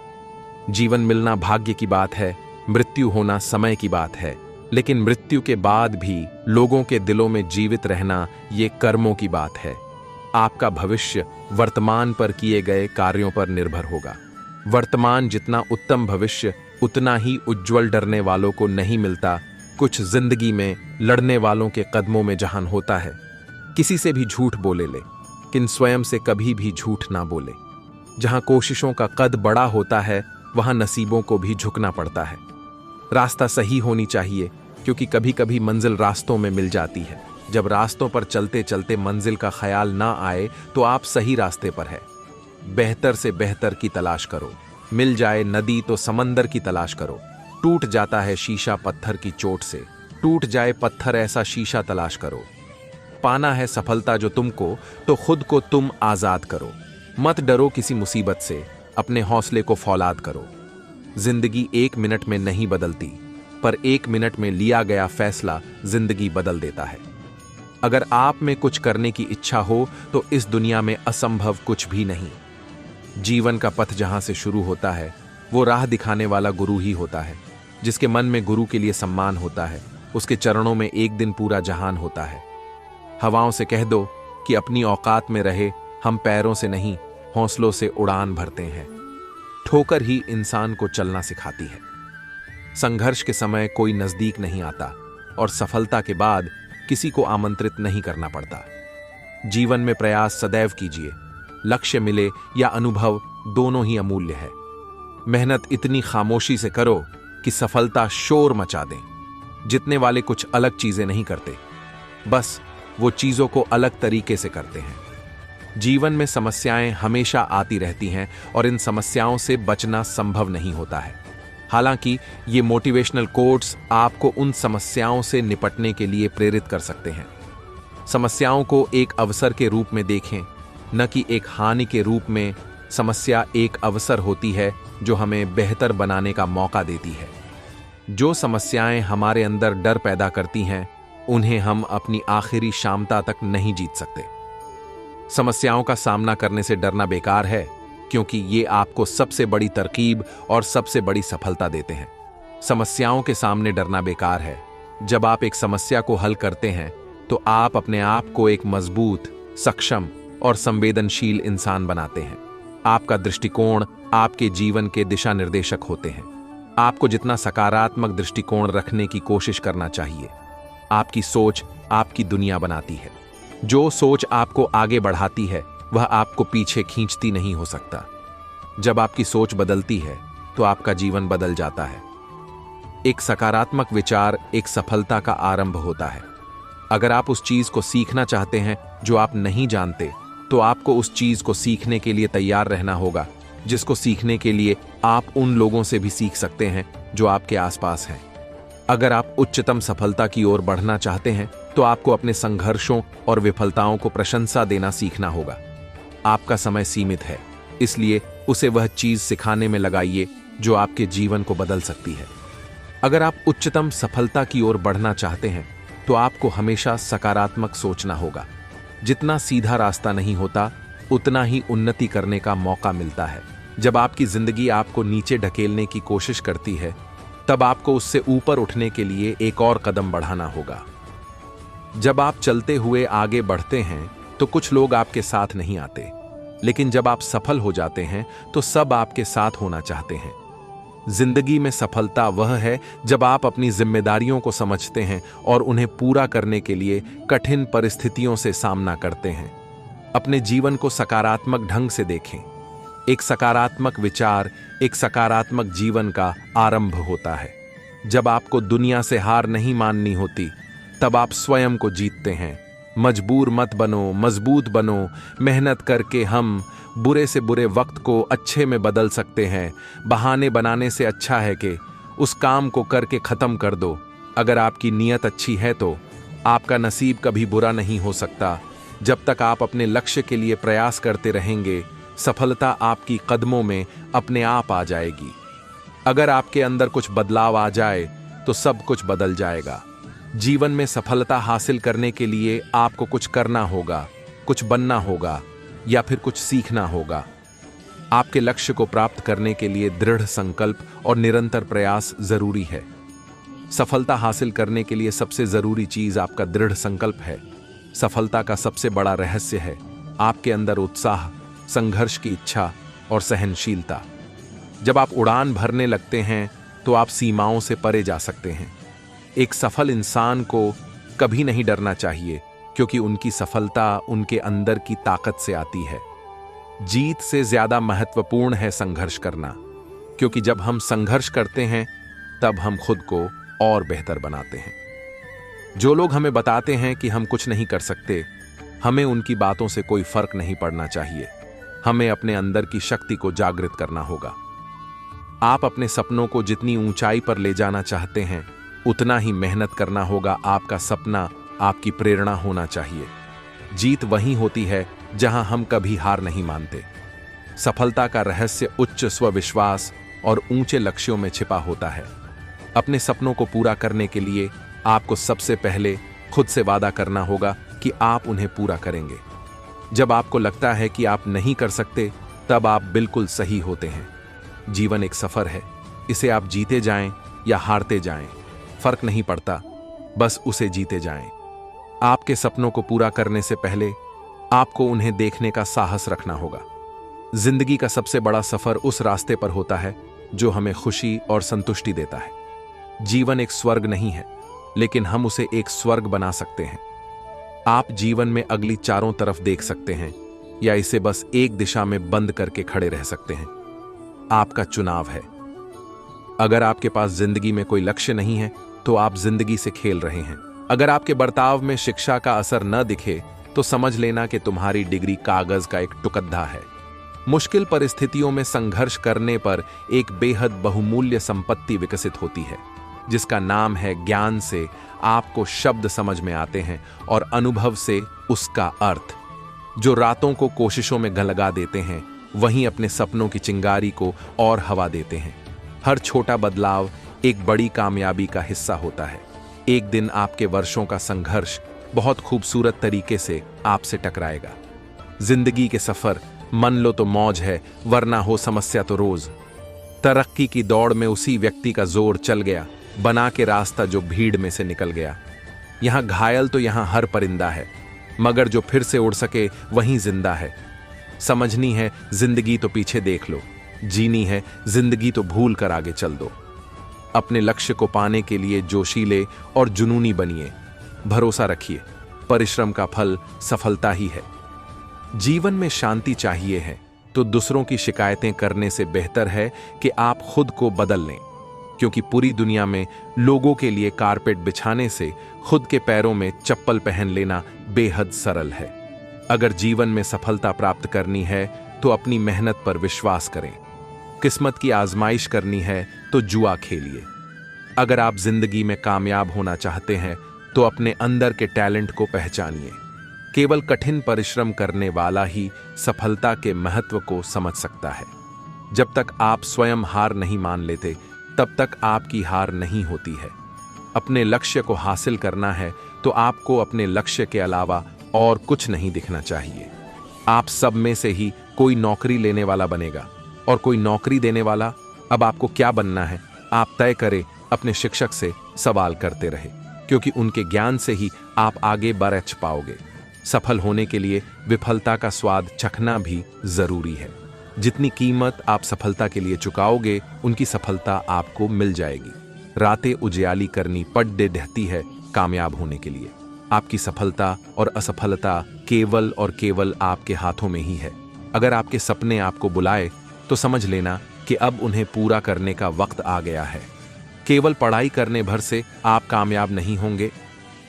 जीवन मिलना भाग्य की बात है, मृत्यु होना समय की बात है, लेकिन मृत्यु के बाद भी लोगों के दिलों में जीवित रहना ये कर्मों की बात है। आपका भविष्य वर्तमान पर किए गए कार्यों पर निर्भर होगा। वर्तमान जितना उत्तम भविष्य उतना ही उज्जवल डरने वालों को नहीं मिलता। कुछ जिंदगी में लड़ने वालों के कदमों में जहान होता है। किसी से भी झूठ बोले लेकिन स्वयं से कभी भी झूठ ना बोले। जहां कोशिशों का कद बड़ा होता है वहां नसीबों को भी झुकना पड़ता है। रास्ता सही होनी चाहिए, क्योंकि कभी कभी मंजिल रास्तों में मिल जाती है। जब रास्तों पर चलते चलते मंजिल का ख्याल ना आए तो आप सही रास्ते पर है। बेहतर से बेहतर की तलाश करो। मिल जाए नदी तो समंदर की तलाश करो। टूट जाता है शीशा पत्थर की चोट से, टूट जाए पत्थर ऐसा शीशा तलाश करो। पाना है सफलता जो तुमको तो खुद को तुम आजाद करो। मत डरो किसी मुसीबत से, अपने हौसले को फौलाद करो। जिंदगी 1 मिनट में नहीं बदलती, पर 1 मिनट में लिया गया फैसला जिंदगी बदल देता है। अगर आप में कुछ करने की इच्छा हो तो इस दुनिया में असंभव कुछ भी नहीं। जीवन का पथ जहां से शुरू होता है वो राह दिखाने वाला गुरु ही होता है। जिसके मन में गुरु के लिए सम्मान होता है उसके चरणों में एक दिन पूरा जहान होता है। हवाओं से कह दो कि अपनी औकात में रहे, हम पैरों से नहीं हौसलों से उड़ान भरते हैं। ठोकर ही इंसान को चलना सिखाती है। संघर्ष के समय कोई नजदीक नहीं आता और सफलता के बाद किसी को आमंत्रित नहीं करना पड़ता। जीवन में प्रयास सदैव कीजिए। लक्ष्य मिले या अनुभव दोनों ही अमूल्य है। मेहनत इतनी खामोशी से करो कि सफलता शोर मचा दे। जितने वाले कुछ अलग चीजें नहीं करते, बस वो चीजों को अलग तरीके से करते हैं। जीवन में समस्याएं हमेशा आती रहती हैं और इन समस्याओं से बचना संभव नहीं होता है। हालांकि ये मोटिवेशनल कोट्स आपको उन समस्याओं से निपटने के लिए प्रेरित कर सकते हैं। समस्याओं को एक अवसर के रूप में देखें, न कि एक हानि के रूप में। समस्या एक अवसर होती है जो हमें बेहतर बनाने का मौका देती है। जो समस्याएं हमारे अंदर डर पैदा करती हैं, उन्हें हम अपनी आखिरी शामता तक नहीं जीत सकते। समस्याओं का सामना करने से डरना बेकार है, क्योंकि ये आपको सबसे बड़ी तरकीब और सबसे बड़ी सफलता देते हैं। समस्याओं के सामने डरना बेकार है। जब आप एक समस्या को हल करते हैं तो आप अपने आप को एक मजबूत, सक्षम और संवेदनशील इंसान बनाते हैं। आपका दृष्टिकोण आपके जीवन के दिशा निर्देशक होते हैं। आपको जितना सकारात्मक दृष्टिकोण रखने की कोशिश करना चाहिए। आपकी सोच आपकी दुनिया बनाती है। जो सोच आपको आगे बढ़ाती है वह आपको पीछे खींचती नहीं हो सकता। जब आपकी सोच बदलती है तो आपका जीवन बदल जाता है। एक सकारात्मक विचार एक सफलता का आरंभ होता है। अगर आप उस चीज को सीखना चाहते हैं जो आप नहीं जानते, तो आपको उस चीज को सीखने के लिए तैयार रहना होगा, जिसको सीखने के लिए आप उन लोगों से भी सीख सकते हैं जो आपके आसपास हैं। अगर आप उच्चतम सफलता की ओर बढ़ना चाहते हैं तो आपको अपने संघर्षों और विफलताओं को प्रशंसा देना सीखना होगा। आपका समय सीमित है, इसलिए उसे वह चीज सिखाने में लगाइए जो आपके जीवन को बदल सकती है। अगर आप उच्चतम सफलता की ओर बढ़ना चाहते हैं तो आपको हमेशा सकारात्मक सोचना होगा। जितना सीधा रास्ता नहीं होता, उतना ही उन्नति करने का मौका मिलता है। जब आपकी जिंदगी आपको नीचे ढकेलने की कोशिश करती है, तब आपको उससे ऊपर उठने के लिए एक और कदम बढ़ाना होगा। जब आप चलते हुए आगे बढ़ते हैं तो कुछ लोग आपके साथ नहीं आते, लेकिन जब आप सफल हो जाते हैं तो सब आपके साथ होना चाहते हैं। जिंदगी में सफलता वह है जब आप अपनी जिम्मेदारियों को समझते हैं और उन्हें पूरा करने के लिए कठिन परिस्थितियों से सामना करते हैं। अपने जीवन को सकारात्मक ढंग से देखें। एक सकारात्मक विचार एक सकारात्मक जीवन का आरंभ होता है। जब आपको दुनिया से हार नहीं माननी होती, तब आप स्वयं को जीतते हैं। मजबूर मत बनो, मजबूत बनो। मेहनत करके हम बुरे से बुरे वक्त को अच्छे में बदल सकते हैं। बहाने बनाने से अच्छा है कि उस काम को करके खत्म कर दो। अगर आपकी नीयत अच्छी है तो आपका नसीब कभी बुरा नहीं हो सकता। जब तक आप अपने लक्ष्य के लिए प्रयास करते रहेंगे, सफलता आपकी कदमों में अपने आप आ जाएगी। अगर आपके अंदर कुछ बदलाव आ जाए तो सब कुछ बदल जाएगा। जीवन में सफलता हासिल करने के लिए आपको कुछ करना होगा, कुछ बनना होगा या फिर कुछ सीखना होगा। आपके लक्ष्य को प्राप्त करने के लिए दृढ़ संकल्प और निरंतर प्रयास जरूरी है। सफलता हासिल करने के लिए सबसे जरूरी चीज आपका दृढ़ संकल्प है। सफलता का सबसे बड़ा रहस्य है आपके अंदर उत्साह, संघर्ष की इच्छा और सहनशीलता। जब आप उड़ान भरने लगते हैं तो आप सीमाओं से परे जा सकते हैं। एक सफल इंसान को कभी नहीं डरना चाहिए, क्योंकि उनकी सफलता उनके अंदर की ताकत से आती है। जीत से ज्यादा महत्वपूर्ण है संघर्ष करना, क्योंकि जब हम संघर्ष करते हैं तब हम खुद को और बेहतर बनाते हैं। जो लोग हमें बताते हैं कि हम कुछ नहीं कर सकते, हमें उनकी बातों से कोई फर्क नहीं पड़ना चाहिए। हमें अपने अंदर की शक्ति को जागृत करना होगा। आप अपने सपनों को जितनी ऊंचाई पर ले जाना चाहते हैं, उतना ही मेहनत करना होगा। आपका सपना आपकी प्रेरणा होना चाहिए। जीत वहीं होती है जहां हम कभी हार नहीं मानते। सफलता का रहस्य उच्च स्वविश्वास और ऊंचे लक्ष्यों में छिपा होता है। अपने सपनों को पूरा करने के लिए आपको सबसे पहले खुद से वादा करना होगा कि आप उन्हें पूरा करेंगे। जब आपको लगता है कि आप नहीं कर सकते, तब आप बिल्कुल सही होते हैं। जीवन एक सफर है, इसे आप जीते जाएं या हारते जाएं, फर्क नहीं पड़ता, बस उसे जीते जाएं। आपके सपनों को पूरा करने से पहले आपको उन्हें देखने का साहस रखना होगा। जिंदगी का सबसे बड़ा सफर उस रास्ते पर होता है जो हमें खुशी और संतुष्टि देता है। जीवन एक स्वर्ग नहीं है, लेकिन हम उसे एक स्वर्ग बना सकते हैं। आप जीवन में अगली चारों तरफ देख सकते हैं या इसे बस एक दिशा में बंद करके खड़े रह सकते हैं। आपका चुनाव है। अगर आपके पास जिंदगी में कोई लक्ष्य नहीं है तो आप जिंदगी से खेल रहे हैं। अगर आपके बर्ताव में शिक्षा का असर न दिखे तो समझ लेना कि तुम्हारी डिग्री कागज का एक टुकड़ा है। मुश्किल परिस्थितियों में संघर्ष करने पर एक बेहद बहुमूल्य संपत्ति विकसित होती है, जिसका नाम है ज्ञान। से आपको शब्द समझ में आते हैं और अनुभव से उसका अर्थ। जो रातों को कोशिशों में गलगा देते हैं, वहीं अपने सपनों की चिंगारी को और हवा देते हैं। हर छोटा बदलाव एक बड़ी कामयाबी का हिस्सा होता है। एक दिन आपके वर्षों का संघर्ष बहुत खूबसूरत तरीके से आपसे टकराएगा। जिंदगी के सफर मन लो तो मौज है, वरना हो समस्या तो रोज। तरक्की की दौड़ में उसी व्यक्ति का जोर चल गया, बना के रास्ता जो भीड़ में से निकल गया। यहाँ घायल तो यहाँ हर परिंदा है, मगर जो फिर से उड़ सके वहीं जिंदा है। समझनी है जिंदगी तो पीछे देख लो, जीनी है जिंदगी तो भूल कर आगे चल दो। अपने लक्ष्य को पाने के लिए जोशीले और जुनूनी बनिए। भरोसा रखिए, परिश्रम का फल सफलता ही है। जीवन में शांति चाहिए है तो दूसरों की शिकायतें करने से बेहतर है कि आप खुद को बदल लें, क्योंकि पूरी दुनिया में लोगों के लिए कारपेट बिछाने से खुद के पैरों में चप्पल पहन लेना बेहद सरल है। अगर जीवन में सफलता प्राप्त करनी है तो अपनी मेहनत पर विश्वास करें। किस्मत की आजमाइश करनी है तो जुआ खेलिए। अगर आप जिंदगी में कामयाब होना चाहते हैं तो अपने अंदर के टैलेंट को पहचानिए। केवल कठिन परिश्रम करने वाला ही सफलता के महत्व को समझ सकता है। जब तक आप स्वयं हार नहीं मान लेते तब तक आपकी हार नहीं होती है। अपने लक्ष्य को हासिल करना है तो आपको अपने लक्ष्य के अलावा और कुछ नहीं दिखना चाहिए। आप सब में से ही कोई नौकरी लेने वाला बनेगा और कोई नौकरी देने वाला। अब आपको क्या बनना है आप तय करें, अपने शिक्षक से सवाल करते रहे, क्योंकि उनके ज्ञान से ही आप आगे बढ़ पाओगे। सफल होने के लिए विफलता का स्वाद चखना भी जरूरी है। जितनी कीमत आप सफलता के लिए चुकाओगे उनकी सफलता आपको मिल जाएगी। रातें उजियाली करनी पड़ ढहती है कामयाब होने के लिए। आपकी सफलता और असफलता केवल और केवल आपके हाथों में ही है। अगर आपके सपने आपको बुलाए तो समझ लेना कि अब उन्हें पूरा करने का वक्त आ गया है। केवल पढ़ाई करने भर से आप कामयाब नहीं होंगे,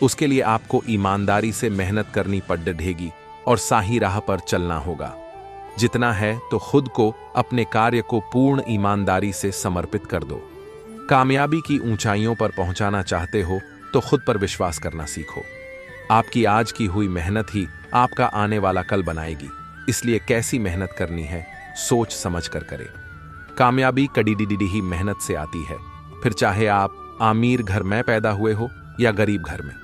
उसके लिए आपको ईमानदारी से मेहनत करनी पड़ेगी और सही राह पर चलना होगा। जितना है तो खुद को, अपने कार्य को पूर्ण ईमानदारी से समर्पित कर दो। कामयाबी की ऊंचाइयों पर पहुंचाना चाहते हो तो खुद पर विश्वास करना सीखो। आपकी आज की हुई मेहनत ही आपका आने वाला कल बनाएगी, इसलिए कैसी मेहनत करनी है सोच समझ कर करें। कामयाबी कड़ी ही मेहनत से आती है, फिर चाहे आप अमीर घर में पैदा हुए हो या गरीब घर में।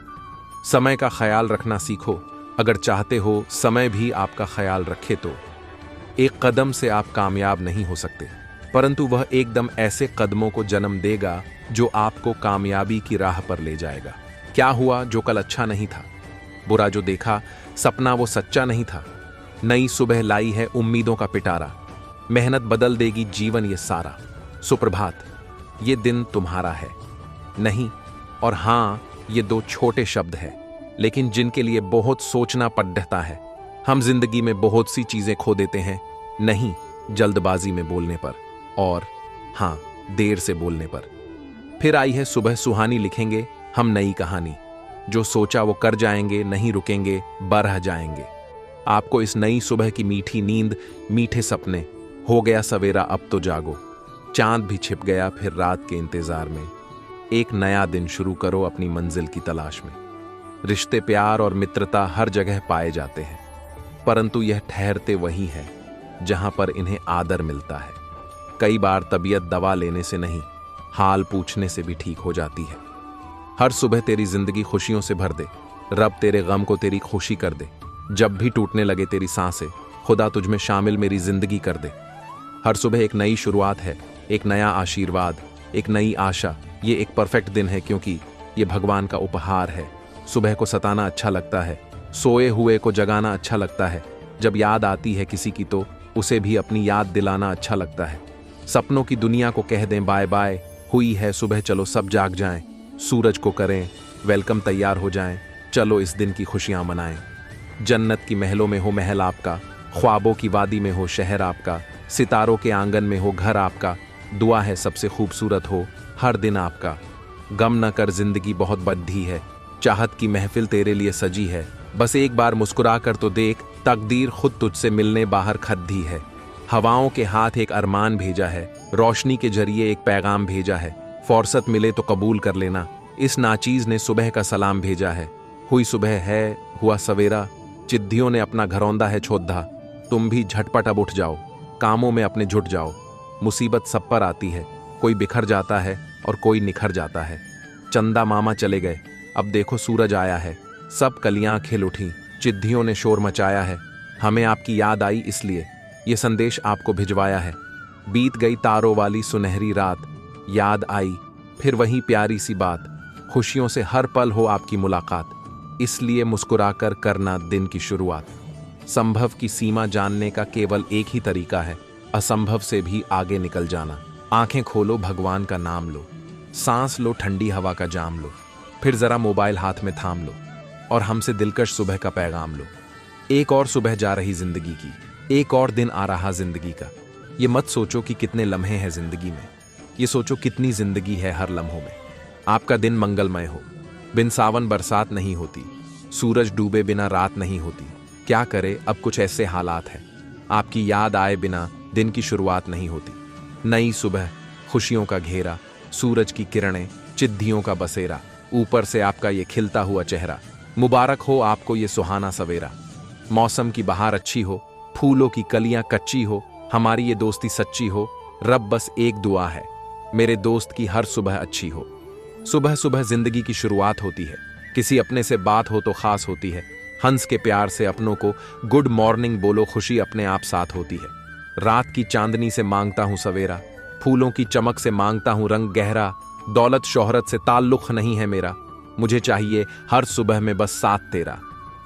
समय का ख्याल रखना सीखो। अगर चाहते हो समय भी आपका ख्याल रखे तो एक कदम से आप कामयाब नहीं हो सकते, परंतु वह एकदम ऐसे कदमों को जन्म देगा जो आपको कामयाबी की राह पर ले जाएगा। क्या हुआ जो कल अच्छा नहीं था, बुरा जो देखा सपना वो सच्चा नहीं था। नई सुबह लाई है उम्मीदों का पिटारा, मेहनत बदल देगी जीवन ये सारा। सुप्रभात, ये दिन तुम्हारा है। नहीं और हाँ, ये दो छोटे शब्द हैं, लेकिन जिनके लिए बहुत सोचना पड़ता है। हम जिंदगी में बहुत सी चीजें खो देते हैं, नहीं जल्दबाजी में बोलने पर, और हाँ देर से बोलने पर। फिर आई है सुबह सुहानी, लिखेंगे हम नई कहानी। जो सोचा वो कर जाएंगे, नहीं रुकेंगे बढ़ जाएंगे। आपको इस नई सुबह की मीठी नींद, मीठे सपने। हो गया सवेरा अब तो जागो, चांद भी छिप गया फिर रात के इंतजार में। एक नया दिन शुरू करो अपनी मंजिल की तलाश में। रिश्ते, प्यार और मित्रता हर जगह पाए जाते हैं, परंतु यह ठहरते वही है जहां पर इन्हें आदर मिलता है। कई बार तबीयत दवा लेने से नहीं, हाल पूछने से भी ठीक हो जाती है। हर सुबह तेरी जिंदगी खुशियों से भर दे, रब तेरे गम को तेरी खुशी कर दे। जब भी टूटने लगे तेरी सांसें, खुदा तुझ में शामिल मेरी जिंदगी कर दे। हर सुबह एक नई शुरुआत है, एक नया आशीर्वाद, एक नई आशा। ये एक परफेक्ट दिन है क्योंकि ये भगवान का उपहार है। सुबह को सताना अच्छा लगता है, सोए हुए को जगाना अच्छा लगता है। जब याद आती है किसी की तो उसे भी अपनी याद दिलाना अच्छा लगता है। सपनों की दुनिया को कह दें बाय बाय, हुई है सुबह चलो सब जाग जाएं। सूरज को करें वेलकम, तैयार हो जाएं, चलो इस दिन की खुशियां मनाएं। जन्नत की महलों में हो महल आपका, ख्वाबों की वादी में हो शहर आपका, सितारों के आंगन में हो घर आपका। दुआ है सबसे खूबसूरत हो हर दिन आपका। गम न कर जिंदगी बहुत बद्धी है, चाहत की महफिल तेरे लिए सजी है। बस एक बार मुस्कुरा कर तो देख, तकदीर खुद तुझसे मिलने बाहर खद्दी है। हवाओं के हाथ एक अरमान भेजा है, रोशनी के जरिए एक पैगाम भेजा है। फुर्सत मिले तो कबूल कर लेना, इस नाचीज ने सुबह का सलाम भेजा है। हुई सुबह है, हुआ सवेरा, चिद्धियों ने अपना घरौंदा है छोद्धा। तुम भी झटपट अब उठ जाओ, कामों में अपने जुट जाओ। मुसीबत सब पर आती है, कोई बिखर जाता है और कोई निखर जाता है। चंदा मामा चले गए, अब देखो सूरज आया है। सब कलियां खिल उठी, चिद्धियों ने शोर मचाया है। हमें आपकी याद आई इसलिए ये संदेश आपको भिजवाया है। बीत गई तारों वाली सुनहरी रात, याद आई फिर वही प्यारी सी बात। खुशियों से हर पल हो आपकी मुलाकात, इसलिए मुस्कुराकर करना दिन की शुरुआत। संभव की सीमा जानने का केवल एक ही तरीका है, असंभव से भी आगे निकल जाना। आंखें खोलो, भगवान का नाम लो, सांस लो, ठंडी हवा का जाम लो, फिर जरा मोबाइल हाथ में थाम लो और हमसे दिलकश सुबह का पैगाम लो। एक और सुबह जा रही जिंदगी की, एक और दिन आ रहा जिंदगी का। ये मत सोचो कि कितने लम्हे हैं जिंदगी में, ये सोचो कितनी जिंदगी है हर लम्हों में। आपका दिन मंगलमय हो, बिन सावन बरसात नहीं होती, सूरज डूबे बिना रात नहीं होती। क्या करे अब कुछ ऐसे हालात हैं, आपकी याद आए बिना दिन की शुरुआत नहीं होती। नई सुबह, खुशियों का घेरा, सूरज की किरणें, चिद्धियों का बसेरा, ऊपर से आपका ये खिलता हुआ चेहरा। मुबारक हो आपको ये सुहाना सवेरा। मौसम की बहार अच्छी हो, फूलों की कलियां कच्ची हो, हमारी ये दोस्ती सच्ची हो। रब बस एक दुआ है, मेरे दोस्त की हर सुबह अच्छी हो। सुबह सुबह जिंदगी की शुरुआत होती है, किसी अपने से बात हो तो खास होती है। हंस के प्यार से अपनों को गुड मॉर्निंग बोलो, खुशी अपने आप साथ होती है। रात की चांदनी से मांगता हूं सवेरा, फूलों की चमक से मांगता हूं रंग गहरा। दौलत शोहरत से ताल्लुक नहीं है मेरा, मुझे चाहिए हर सुबह में बस साथ तेरा।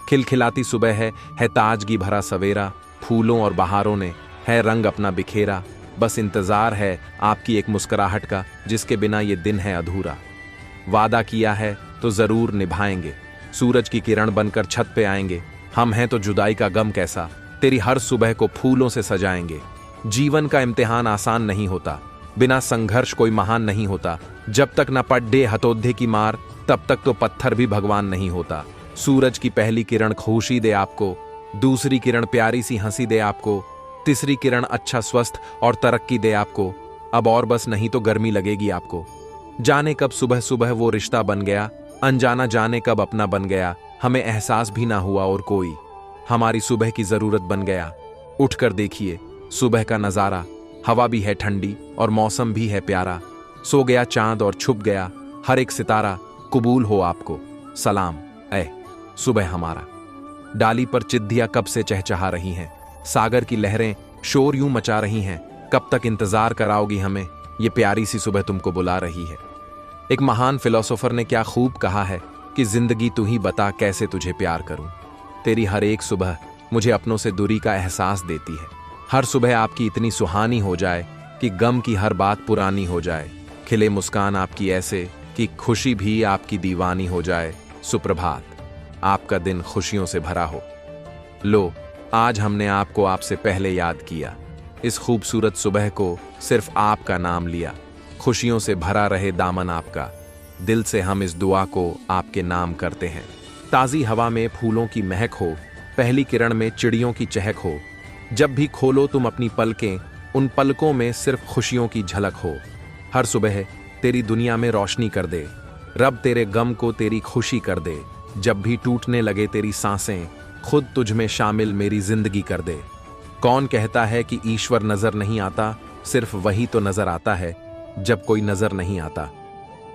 खिलखिलाती सुबह है ताजगी भरा सवेरा, फूलों और बहारों ने है रंग अपना बिखेरा। बस इंतजार है आपकी एक मुस्कुराहट का, जिसके बिना ये दिन है अधूरा। वादा किया है तो जरूर निभाएंगे, सूरज की किरण बनकर छत पे आएंगे। हम हैं तो जुदाई का गम कैसा, तेरी हर सुबह को फूलों से सजाएंगे। जीवन का इम्तिहान आसान नहीं होता, बिना संघर्ष कोई महान नहीं होता। जब तक न पड्डे हथौड़े की मार, तब तक तो पत्थर भी भगवान नहीं होता। सूरज की पहली किरण खुशी दे आपको, दूसरी किरण प्यारी सी हंसी दे आपको, तीसरी किरण अच्छा स्वस्थ और तरक्की दे आपको। अब और बस नहीं तो गर्मी लगेगी आपको। जाने कब सुबह सुबह वो रिश्ता बन गया, अनजाना जाने कब अपना बन गया। हमें एहसास भी ना हुआ और कोई हमारी सुबह की जरूरत बन गया। उठकर देखिए सुबह का नजारा, हवा भी है ठंडी और मौसम भी है प्यारा। सो गया चांद और छुप गया हर एक सितारा, कबूल हो आपको सलाम ऐ सुबह हमारा। डाली पर चिद्धियां कब से चहचहा रही हैं, सागर की लहरें शोर यूं मचा रही हैं। कब तक इंतजार कराओगी हमें, ये प्यारी सी सुबह तुमको बुला रही है। एक महान फिलोसोफर ने क्या खूब कहा है कि जिंदगी तू ही बता कैसे तुझे प्यार करूं। तेरी हर एक सुबह मुझे अपनों से दूरी का एहसास देती है। हर सुबह आपकी इतनी सुहानी हो जाए कि गम की हर बात पुरानी हो जाए। खिले मुस्कान आपकी ऐसे कि खुशी भी आपकी दीवानी हो जाए। सुप्रभात, आपका दिन खुशियों से भरा हो। लो, आज हमने आपको आपसे पहले याद किया। इस खूबसूरत सुबह को सिर्फ आपका नाम लिया। खुशियों से भरा रहे दामन आपका, दिल से हम इस दुआ को आपके नाम करते हैं। ताज़ी हवा में फूलों की महक हो, पहली किरण में चिड़ियों की चहक हो। जब भी खोलो तुम अपनी पलकें, उन पलकों में सिर्फ खुशियों की झलक हो। हर सुबह तेरी दुनिया में रोशनी कर दे, रब तेरे गम को तेरी खुशी कर दे। जब भी टूटने लगे तेरी सांसें, खुद तुझ में शामिल मेरी जिंदगी कर दे। कौन कहता है कि ईश्वर नजर नहीं आता, सिर्फ वही तो नजर आता है जब कोई नजर नहीं आता।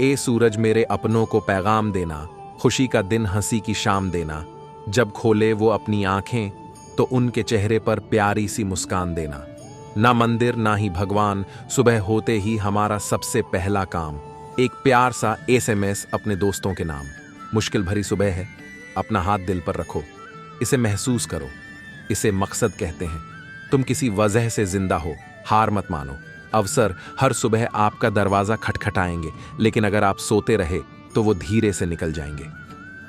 ए सूरज मेरे अपनों को पैगाम देना, खुशी का दिन हंसी की शाम देना। जब खोले वो अपनी आंखें तो उनके चेहरे पर प्यारी सी मुस्कान देना। ना मंदिर ना ही भगवान, सुबह होते ही हमारा सबसे पहला काम एक प्यार सा SMS अपने दोस्तों के नाम। मुश्किल भरी सुबह है, अपना हाथ दिल पर रखो, इसे महसूस करो। इसे मकसद कहते हैं। तुम किसी वजह से जिंदा हो, हार मत मानो। अवसर हर सुबह आपका दरवाजा खटखटाएंगे, लेकिन अगर आप सोते रहे तो वो धीरे से निकल जाएंगे।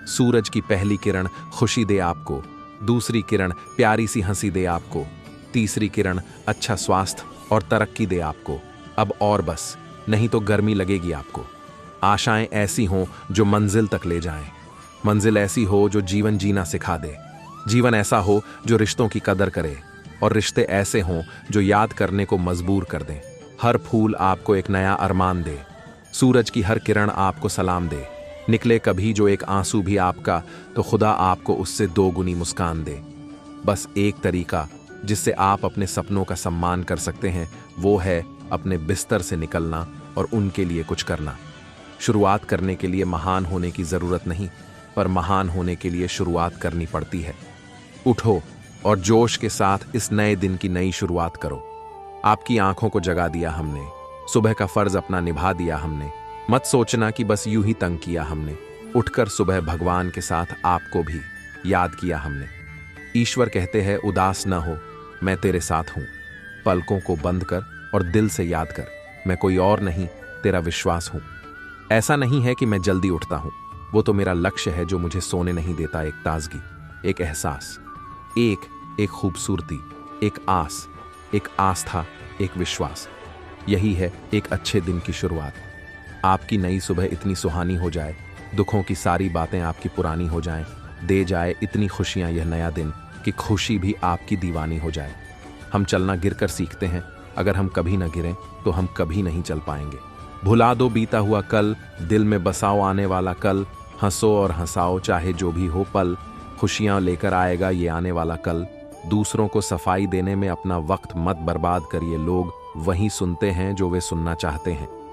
सूरज की पहली किरण खुशी दे आपको, दूसरी किरण प्यारी सी हंसी दे आपको, तीसरी किरण अच्छा स्वास्थ्य और तरक्की दे आपको। अब और बस नहीं तो गर्मी लगेगी आपको। आशाएं ऐसी हों जो मंजिल तक ले जाएं, मंजिल ऐसी हो जो जीवन जीना सिखा दे, जीवन ऐसा हो जो रिश्तों की कदर करे, और रिश्ते ऐसे हों जो याद करने को मजबूर कर दें। हर फूल आपको एक नया अरमान दे, सूरज की हर किरण आपको सलाम दे। निकले कभी जो एक आंसू भी आपका, तो खुदा आपको उससे 2 गुनी मुस्कान दे। बस एक तरीका जिससे आप अपने सपनों का सम्मान कर सकते हैं, वो है अपने बिस्तर से निकलना और उनके लिए कुछ करना। शुरुआत करने के लिए महान होने की ज़रूरत नहीं, पर महान होने के लिए शुरुआत करनी पड़ती है। उठो और जोश के साथ इस नए दिन की नई शुरुआत करो। आपकी आंखों को जगा दिया हमने, सुबह का फर्ज अपना निभा दिया हमने। मत सोचना कि बस यूं ही तंग किया हमने। उठकर सुबह भगवान के साथ आपको भी याद किया हमने। ईश्वर कहते हैं उदास न हो, मैं तेरे साथ हूं। पलकों को बंद कर और दिल से याद कर, मैं कोई और नहीं, तेरा विश्वास हूं। ऐसा नहीं है कि मैं जल्दी उठता हूं, वो तो मेरा लक्ष्य है जो मुझे सोने नहीं देता। एक ताजगी, एक एहसास, एक खूबसूरती, एक आस, एक आस्था, एक विश्वास। यही है एक अच्छे दिन की शुरुआत। आपकी नई सुबह इतनी सुहानी हो जाए, दुखों की सारी बातें आपकी पुरानी हो जाएं, दे जाए इतनी खुशियां यह नया दिन कि खुशी भी आपकी दीवानी हो जाए। हम चलना गिरकर सीखते हैं, अगर हम कभी न गिरें तो हम कभी नहीं चल पाएंगे। भुला दो बीता हुआ कल, दिल में बसाओ आने वाला कल। हंसो और हंसाओ चाहे जो भी हो पल, खुशियां लेकर आएगा ये आने वाला कल। दूसरों को सफाई देने में अपना वक्त मत बर्बाद करिए, लोग वही सुनते हैं जो वे सुनना चाहते हैं।